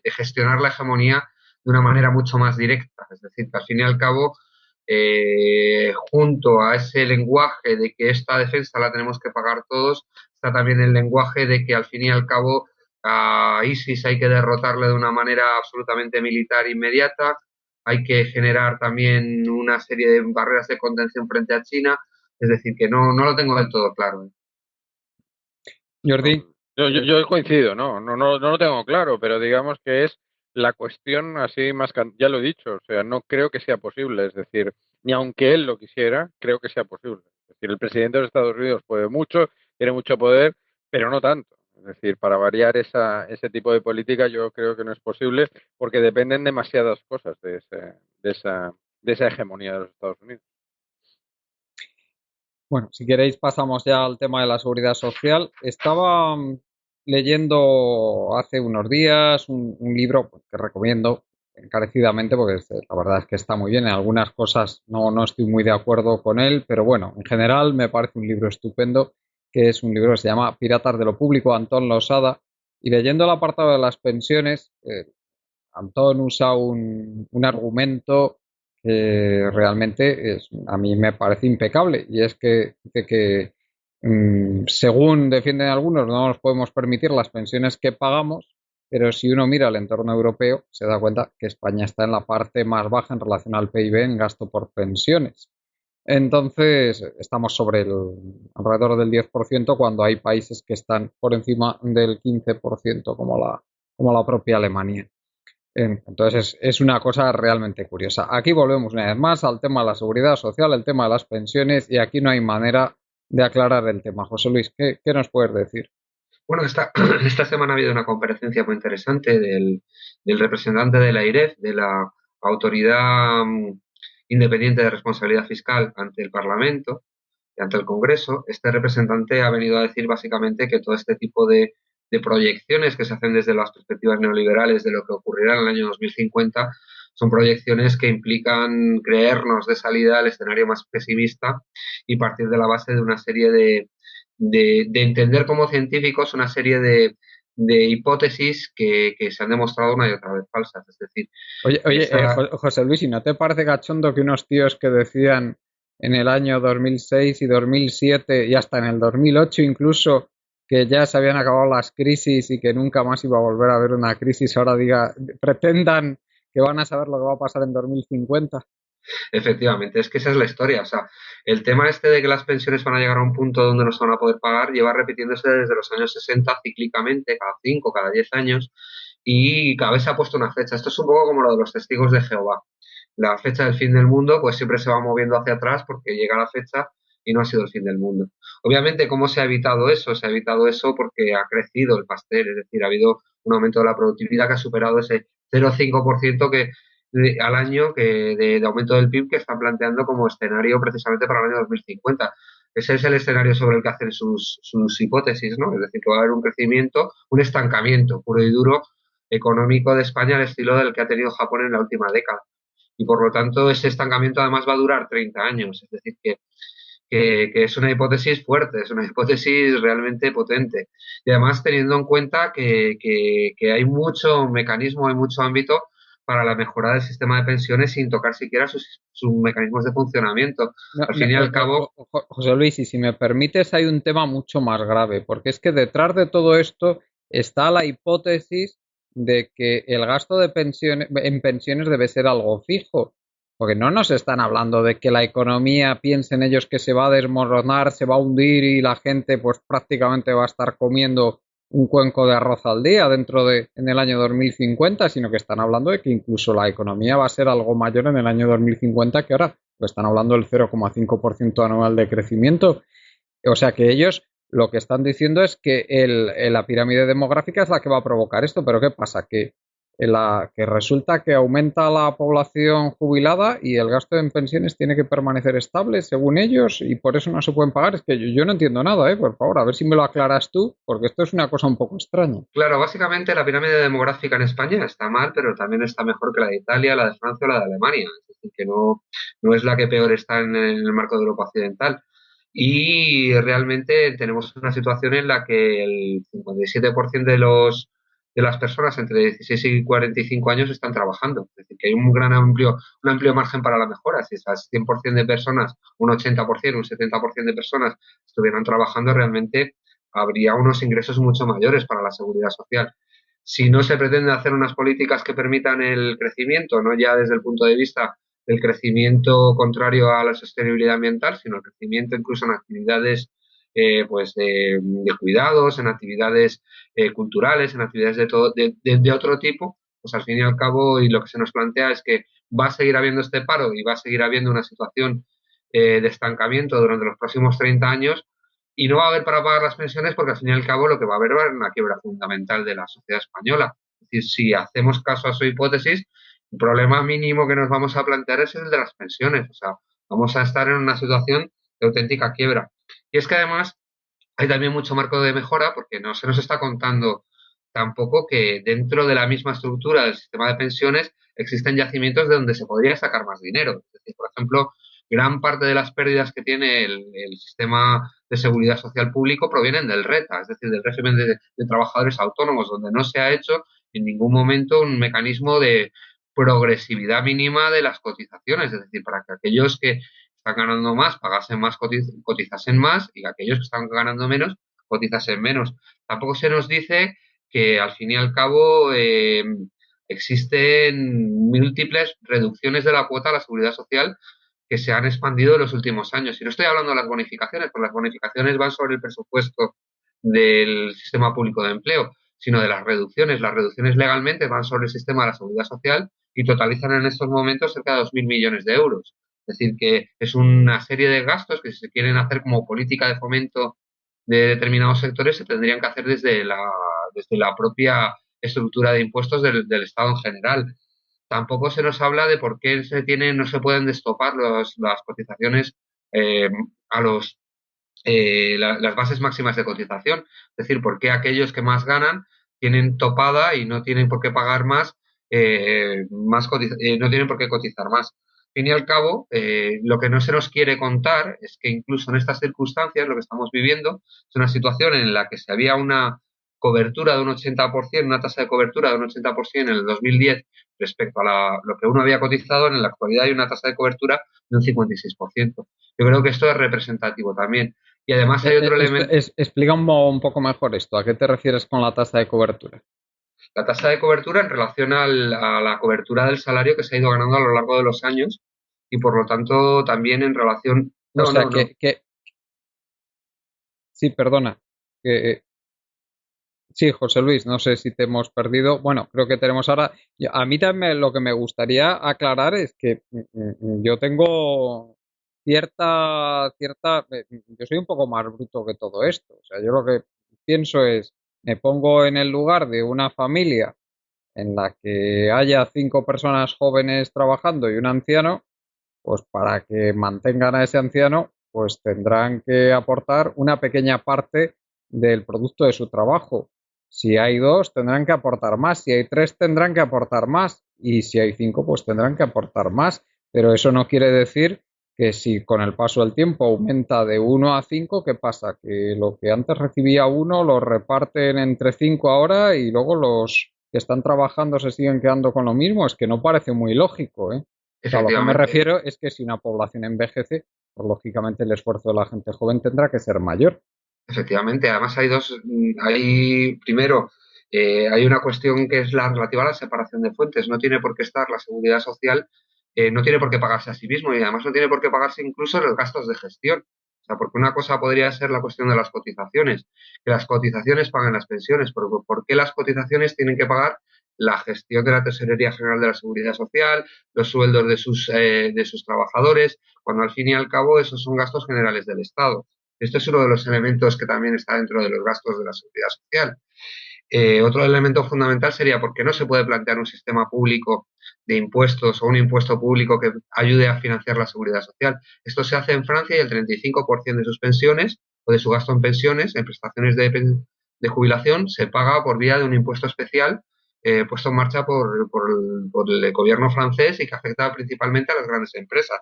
gestionar la hegemonía de una manera mucho más directa. Es decir, que al fin y al cabo, junto a ese lenguaje de que esta defensa la tenemos que pagar todos, está también el lenguaje de que al fin y al cabo a ISIS hay que derrotarle de una manera absolutamente militar inmediata, hay que generar también una serie de barreras de contención frente a China, es decir, que no lo tengo del todo claro. Jordi. Yo coincido, no lo tengo claro, pero digamos que es la cuestión así más, ya lo he dicho, o sea, no creo que sea posible, es decir, ni aunque él lo quisiera, creo que sea posible. Es decir, el presidente de los Estados Unidos puede mucho, tiene mucho poder, pero no tanto. Es decir, para variar ese tipo de política yo creo que no es posible porque dependen demasiadas cosas de esa, de esa hegemonía de los Estados Unidos. Bueno, si queréis pasamos ya al tema de la seguridad social. Estaba leyendo hace unos días un libro pues, que recomiendo encarecidamente porque la verdad es que está muy bien. En algunas cosas no estoy muy de acuerdo con él, pero bueno, en general me parece un libro estupendo, que es un libro que se llama Piratas de lo Público, Antón Losada. Y leyendo el apartado de las pensiones, Antón usa un argumento que realmente a mí me parece impecable y es que dice que según defienden algunos no nos podemos permitir las pensiones que pagamos, pero si uno mira el entorno europeo se da cuenta que España está en la parte más baja en relación al PIB en gasto por pensiones. Entonces, estamos sobre alrededor del 10% cuando hay países que están por encima del 15% como la propia Alemania. Entonces es una cosa realmente curiosa. Aquí volvemos una vez más al tema de la seguridad social, el tema de las pensiones y aquí no hay manera de aclarar el tema. José Luis, ¿qué nos puedes decir? Bueno, esta semana ha habido una comparecencia muy interesante del representante de la AIREF, de la Autoridad Independiente de Responsabilidad Fiscal ante el Parlamento y ante el Congreso. Este representante ha venido a decir básicamente que todo este tipo de proyecciones que se hacen desde las perspectivas neoliberales de lo que ocurrirá en el año 2050 son proyecciones que implican creernos de salida al escenario más pesimista y partir de la base de una serie de entender como científicos una serie de hipótesis que se han demostrado una y otra vez falsas. Es decir, esa, José Luis, ¿y no te parece cachondo que unos tíos que decían en el año 2006 y 2007 y hasta en el 2008 incluso que ya se habían acabado las crisis y que nunca más iba a volver a haber una crisis, ahora pretendan que van a saber lo que va a pasar en 2050? efectivamente, es que esa es la historia. O sea, el tema este de que las pensiones van a llegar a un punto donde no se van a poder pagar lleva repitiéndose desde los años 60 cíclicamente, cada 5, cada 10 años, y cada vez se ha puesto una fecha. Esto es un poco como lo de los testigos de Jehová. La fecha del fin del mundo pues siempre se va moviendo hacia atrás porque llega la fecha y no ha sido el fin del mundo. Obviamente, ¿cómo se ha evitado eso? Se ha evitado eso porque ha crecido el pastel, es decir, ha habido un aumento de la productividad que ha superado ese 0,5% al año de aumento del PIB que están planteando como escenario precisamente para el año 2050. Ese es el escenario sobre el que hacen sus hipótesis, ¿no? Es decir, que va a haber un crecimiento, un estancamiento puro y duro económico de España al estilo del que ha tenido Japón en la última década. Y por lo tanto, ese estancamiento además va a durar 30 años. Es decir, que es una hipótesis fuerte, es una hipótesis realmente potente. Y además teniendo en cuenta que hay mucho mecanismo, hay mucho ámbito para la mejora del sistema de pensiones sin tocar siquiera sus mecanismos de funcionamiento. No, Al no, fin y al cabo, José Luis, y si me permites, hay un tema mucho más grave, porque es que detrás de todo esto está la hipótesis de que el gasto de pensiones, en pensiones debe ser algo fijo, porque no nos están hablando de que la economía piensen ellos que se va a desmoronar, se va a hundir y la gente pues prácticamente va a estar comiendo un cuenco de arroz al día en el año 2050, sino que están hablando de que incluso la economía va a ser algo mayor en el año 2050 que ahora. Están hablando del 0,5% anual de crecimiento. O sea que ellos lo que están diciendo es que la pirámide demográfica es la que va a provocar esto, pero ¿qué pasa? Que resulta que aumenta la población jubilada y el gasto en pensiones tiene que permanecer estable según ellos y por eso no se pueden pagar. Es que yo no entiendo nada, por favor, a ver si me lo aclaras tú, porque esto es una cosa un poco extraña. claro, básicamente la pirámide demográfica en España está mal, pero también está mejor que la de Italia, la de Francia o la de Alemania. Es decir, que no es la que peor está en el marco de Europa Occidental. Y realmente tenemos una situación en la que el 57% de las personas entre 16 y 45 años están trabajando. Es decir, que hay un amplio margen para la mejora. Si esas 100% de personas, un 80%, un 70% de personas estuvieran trabajando, realmente habría unos ingresos mucho mayores para la seguridad social. Si no se pretende hacer unas políticas que permitan el crecimiento, no ya desde el punto de vista del crecimiento contrario a la sostenibilidad ambiental, sino el crecimiento incluso en actividades pues de cuidados, en actividades culturales, en actividades de otro tipo, pues al fin y al cabo y lo que se nos plantea es que va a seguir habiendo este paro y va a seguir habiendo una situación de estancamiento durante los próximos 30 años y no va a haber para pagar las pensiones porque al fin y al cabo lo que va a haber va a haber una quiebra fundamental de la sociedad española. Es decir, si hacemos caso a su hipótesis, el problema mínimo que nos vamos a plantear es el de las pensiones. O sea, vamos a estar en una situación de auténtica quiebra. Y es que además hay también mucho marco de mejora porque no se nos está contando tampoco que dentro de la misma estructura del sistema de pensiones existen yacimientos de donde se podría sacar más dinero. Es decir, por ejemplo, gran parte de las pérdidas que tiene el sistema de seguridad social público provienen del RETA, es decir, del régimen de trabajadores autónomos, donde no se ha hecho en ningún momento un mecanismo de progresividad mínima de las cotizaciones, es decir, para que aquellos que están ganando más pagasen más, cotizasen más y aquellos que están ganando menos cotizasen menos. Tampoco se nos dice que al fin y al cabo existen múltiples reducciones de la cuota a la seguridad social que se han expandido en los últimos años. Y no estoy hablando de las bonificaciones, porque las bonificaciones van sobre el presupuesto del sistema público de empleo, sino de las reducciones. Las reducciones legalmente van sobre el sistema de la seguridad social y totalizan en estos momentos cerca de 2.000 millones de euros. Es decir, que es una serie de gastos que si se quieren hacer como política de fomento de determinados sectores se tendrían que hacer desde la propia estructura de impuestos del Estado en general. Tampoco se nos habla de por qué no se pueden destopar las cotizaciones eh, a los las bases máximas de cotización. Es decir, por qué aquellos que más ganan tienen topada y no tienen por qué pagar más, no tienen por qué cotizar más. Al fin y al cabo, lo que no se nos quiere contar es que incluso en estas circunstancias, lo que estamos viviendo es una situación en la que se había una cobertura de un 80%, una tasa de cobertura de un 80% en el 2010 respecto a lo que uno había cotizado, en la actualidad hay una tasa de cobertura de un 56%. Yo creo que esto es representativo también. Y además hay otro elemento. Explica un poco mejor esto. ¿A qué te refieres con la tasa de cobertura? La tasa de cobertura en relación a la cobertura del salario que se ha ido ganando a lo largo de los años y por lo tanto también en relación. O No, sea, no, no. sí, perdona. Que, sí, José Luis, no sé si te hemos perdido. Bueno, creo que tenemos ahora. A mí también lo que me gustaría aclarar es que yo tengo yo soy un poco más bruto que todo esto. O sea, yo lo que pienso es, me pongo en el lugar de una familia en la que haya 5 personas jóvenes trabajando y un anciano, pues para que mantengan a ese anciano, pues tendrán que aportar una pequeña parte del producto de su trabajo. Si hay 2, tendrán que aportar más. Si hay 3, tendrán que aportar más. Y si hay 5, pues tendrán que aportar más. Pero eso no quiere decir que si con el paso del tiempo aumenta de 1 a 5, ¿qué pasa? Que lo que antes recibía uno lo reparten entre 5 ahora y luego los que están trabajando se siguen quedando con lo mismo. Es que no parece muy lógico, ¿eh? O sea, a lo que me Efectivamente, refiero es que si una población envejece, pues lógicamente el esfuerzo de la gente joven tendrá que ser mayor. efectivamente. Además hay dos. Primero, hay una cuestión que es la relativa a la separación de fuentes. No tiene por qué estar la seguridad social, no tiene por qué pagarse a sí mismo y además no tiene por qué pagarse incluso los gastos de gestión. O sea, porque una cosa podría ser la cuestión de las cotizaciones, que las cotizaciones paguen las pensiones, pero ¿por qué las cotizaciones tienen que pagar la gestión de la Tesorería General de la Seguridad Social, los sueldos de sus trabajadores, cuando al fin y al cabo esos son gastos generales del Estado? Esto es uno de los elementos que también está dentro de los gastos de la seguridad social. Otro elemento fundamental sería por qué no se puede plantear un sistema público de impuestos o un impuesto público que ayude a financiar la seguridad social. Esto se hace en Francia y el 35% de sus pensiones o de su gasto en pensiones, en prestaciones de jubilación, se paga por vía de un impuesto especial puesto en marcha por el gobierno francés y que afecta principalmente a las grandes empresas.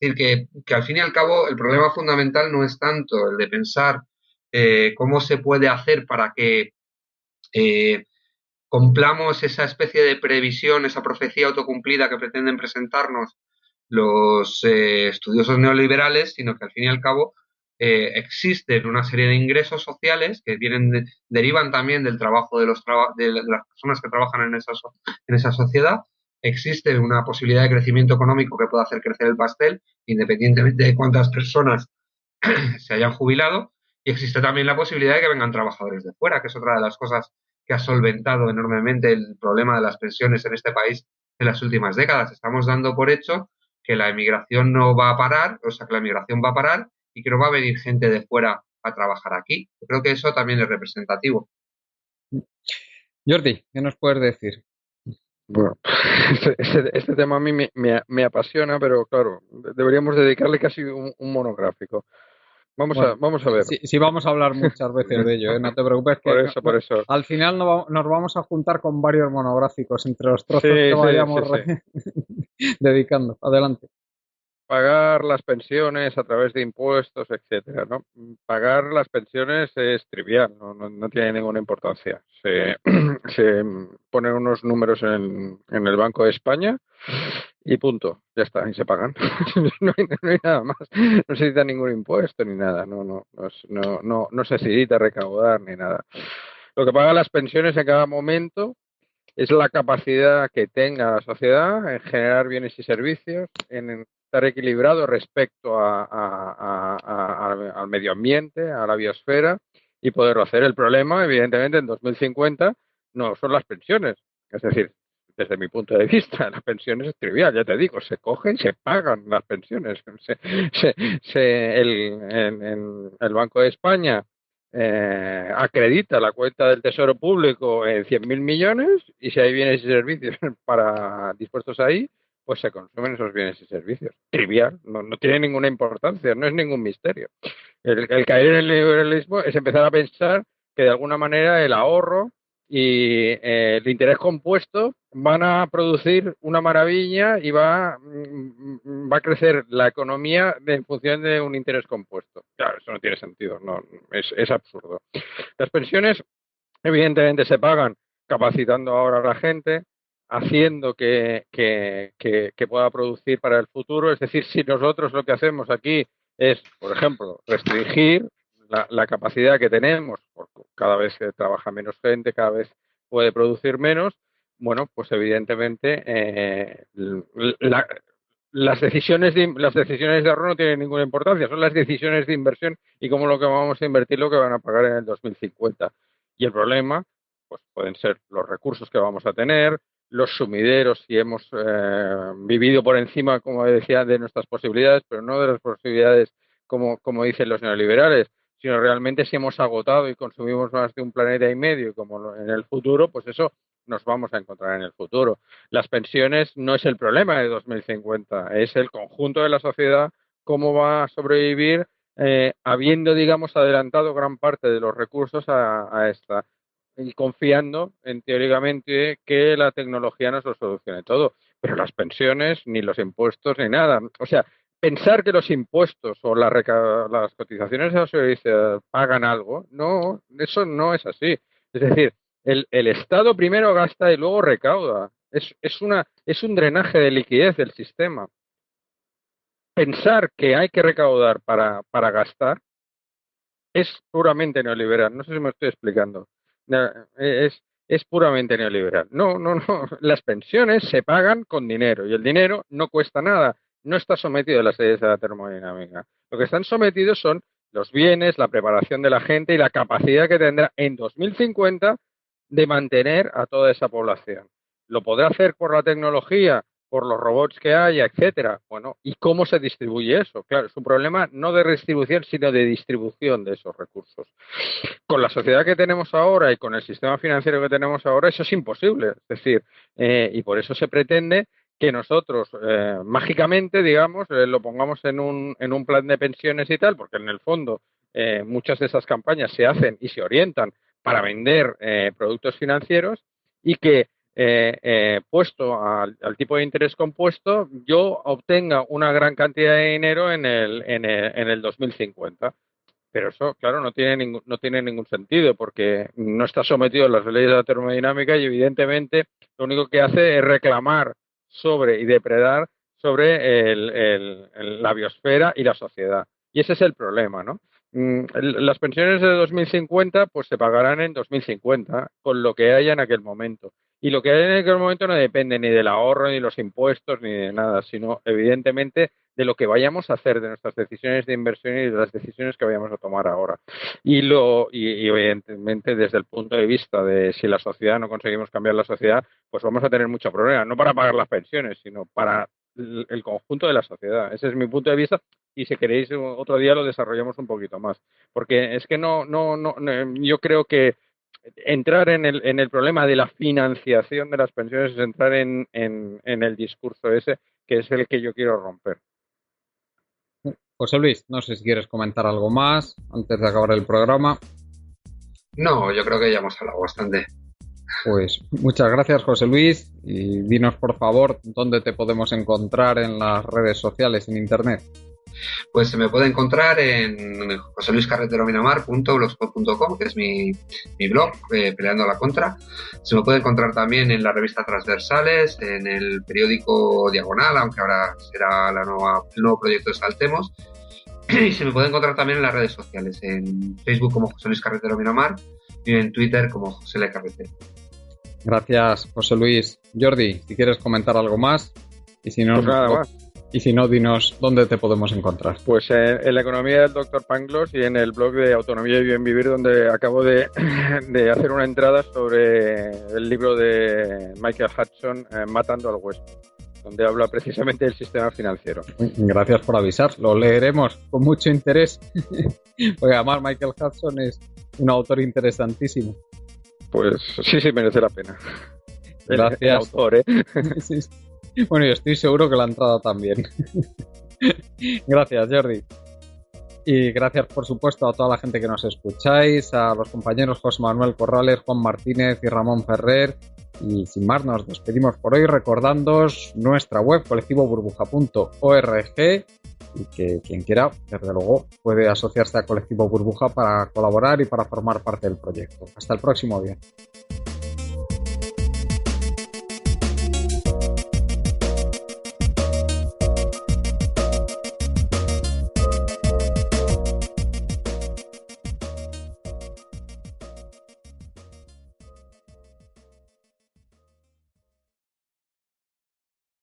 Es decir, que al fin y al cabo el problema fundamental no es tanto el de pensar cómo se puede hacer para que eh, cumplamos esa especie de previsión, esa profecía autocumplida que pretenden presentarnos los estudiosos neoliberales, sino que al fin y al cabo existen una serie de ingresos sociales que derivan también del trabajo de las personas que trabajan en esa sociedad. Existe una posibilidad de crecimiento económico que pueda hacer crecer el pastel, independientemente de cuántas personas se hayan jubilado, y existe también la posibilidad de que vengan trabajadores de fuera, que es otra de las cosas que ha solventado enormemente el problema de las pensiones en este país en las últimas décadas. Estamos dando por hecho que la emigración no va a parar, o sea, que la emigración va a parar y que no va a venir gente de fuera a trabajar aquí. Yo creo que eso también es representativo. Jordi, ¿qué nos puedes decir? Bueno, este tema a mí me apasiona, pero claro, deberíamos dedicarle casi un monográfico. Bueno, Vamos a ver. sí vamos a hablar muchas veces de ello, ¿eh? No te preocupes que Por eso. al final nos vamos a juntar con varios monográficos entre los trozos que Sí, sí, vayamos sí, sí. dedicando. Adelante. Pagar las pensiones a través de impuestos, etcétera, ¿no? Pagar las pensiones es trivial, no tiene ninguna importancia. Se ponen unos números en el Banco de España y punto, ya está, y se pagan. No hay nada más, no se necesita ningún impuesto ni nada, no se necesita recaudar ni nada. Lo que pagan las pensiones en cada momento es la capacidad que tenga la sociedad en generar bienes y servicios, en estar equilibrado respecto al medio ambiente, a la biosfera y poderlo hacer. El problema, evidentemente, en 2050 no son las pensiones. Es decir, desde mi punto de vista, las pensiones es trivial, ya te digo, se cogen, se pagan las pensiones. El Banco de España acredita la cuenta del Tesoro Público en 100.000 millones y si hay bienes y servicios para dispuestos ahí, pues se consumen esos bienes y servicios. Trivial, no tiene ninguna importancia, no es ningún misterio. El caer en el neoliberalismo es empezar a pensar que de alguna manera el ahorro y el interés compuesto van a producir una maravilla y va a crecer la economía en función de un interés compuesto. Claro, eso no tiene sentido, no, es absurdo. Las pensiones evidentemente se pagan capacitando ahora a la gente, haciendo que pueda producir para el futuro. Es decir, si nosotros lo que hacemos aquí es, por ejemplo, restringir la capacidad que tenemos, porque cada vez trabaja menos gente, cada vez puede producir menos, bueno, pues evidentemente las decisiones de ahorro no tienen ninguna importancia, son las decisiones de inversión y cómo lo que vamos a invertir lo que van a pagar en el 2050. Y el problema, pues pueden ser los recursos que vamos a tener, los sumideros si hemos vivido por encima, como decía, de nuestras posibilidades, pero no de las posibilidades como dicen los neoliberales, sino realmente si hemos agotado y consumimos más de un planeta y medio, como en el futuro, pues eso nos vamos a encontrar en el futuro. Las pensiones no es el problema de 2050, es el conjunto de la sociedad, cómo va a sobrevivir habiendo, digamos, adelantado gran parte de los recursos a esta y confiando en teóricamente que la tecnología nos lo solucione todo, pero las pensiones, ni los impuestos, ni nada. O sea, pensar que los impuestos o las cotizaciones a la seguridad social pagan algo, no, eso no es así. Es decir, el Estado primero gasta y luego recauda. Es un drenaje de liquidez del sistema. Pensar que hay que recaudar para gastar es puramente neoliberal. No sé si me estoy explicando. Es puramente neoliberal. No, no, no. Las pensiones se pagan con dinero y el dinero no cuesta nada. No está sometido a las leyes de la termodinámica. Lo que están sometidos son los bienes, la preparación de la gente y la capacidad que tendrá en 2050 de mantener a toda esa población. ¿Lo podrá hacer por la tecnología, por los robots que haya, etcétera? Bueno, ¿y cómo se distribuye eso? Claro, es un problema no de redistribución, sino de distribución de esos recursos. Con la sociedad que tenemos ahora y con el sistema financiero que tenemos ahora, eso es imposible. Es decir, y por eso se pretende que nosotros mágicamente, digamos, lo pongamos en un plan de pensiones y tal, porque en el fondo muchas de esas campañas se hacen y se orientan para vender productos financieros y que puesto al tipo de interés compuesto, yo obtenga una gran cantidad de dinero en el 2050. Pero eso, claro, no tiene ningún sentido porque no está sometido a las leyes de la termodinámica y evidentemente lo único que hace es reclamar sobre y depredar sobre la biosfera y la sociedad. Y ese es el problema, ¿no? Las pensiones de 2050 pues se pagarán en 2050 con lo que haya en aquel momento. Y lo que hay en aquel momento no depende ni del ahorro, ni de los impuestos, ni de nada, sino evidentemente de lo que vayamos a hacer, de nuestras decisiones de inversión y de las decisiones que vayamos a tomar ahora. Y evidentemente desde el punto de vista de si la sociedad no conseguimos cambiar la sociedad, pues vamos a tener mucho problema, no para pagar las pensiones, sino para el conjunto de la sociedad. Ese es mi punto de vista y si queréis otro día lo desarrollamos un poquito más, porque es que no yo creo que entrar en el problema de la financiación de las pensiones es entrar en el discurso ese que es el que yo quiero romper. José Luis, no sé si quieres comentar algo más antes de acabar el programa. No, yo creo que ya hemos hablado bastante. Pues muchas gracias, José Luis, y dinos por favor dónde te podemos encontrar en las redes sociales, en internet. Pues se me puede encontrar en joseluiscarreterominamar.blogspot.com, que es mi blog, Peleando a la Contra. Se me puede encontrar también en la revista Transversales, en el periódico Diagonal, aunque ahora será el nuevo proyecto de Saltemos. Y se me puede encontrar también en las redes sociales, en Facebook como José Luis Carretero Miramar y en Twitter como José L. Carretero. Gracias, José Luis. Jordi, si quieres comentar algo más, y si no, pues nada más. Y si no, dinos dónde te podemos encontrar. Pues en la economía del Dr. Pangloss y en el blog de Autonomía y Bien Vivir, donde acabo de hacer una entrada sobre el libro de Michael Hudson, Matando al West, donde habla precisamente del sistema financiero. Gracias por avisar, lo leeremos con mucho interés, porque además Michael Hudson es un autor interesantísimo. Pues sí, merece la pena. Gracias. El autor, ¿eh? Sí. Bueno, yo estoy seguro que la entrada también. Gracias, Jordi. Y gracias, por supuesto, a toda la gente que nos escucháis, a los compañeros José Manuel Corrales, Juan Martínez y Ramón Ferrer. Y sin más, nos despedimos por hoy recordándoos nuestra web colectivoburbuja.org y que quien quiera, desde luego, puede asociarse a Colectivo Burbuja para colaborar y para formar parte del proyecto. Hasta el próximo día.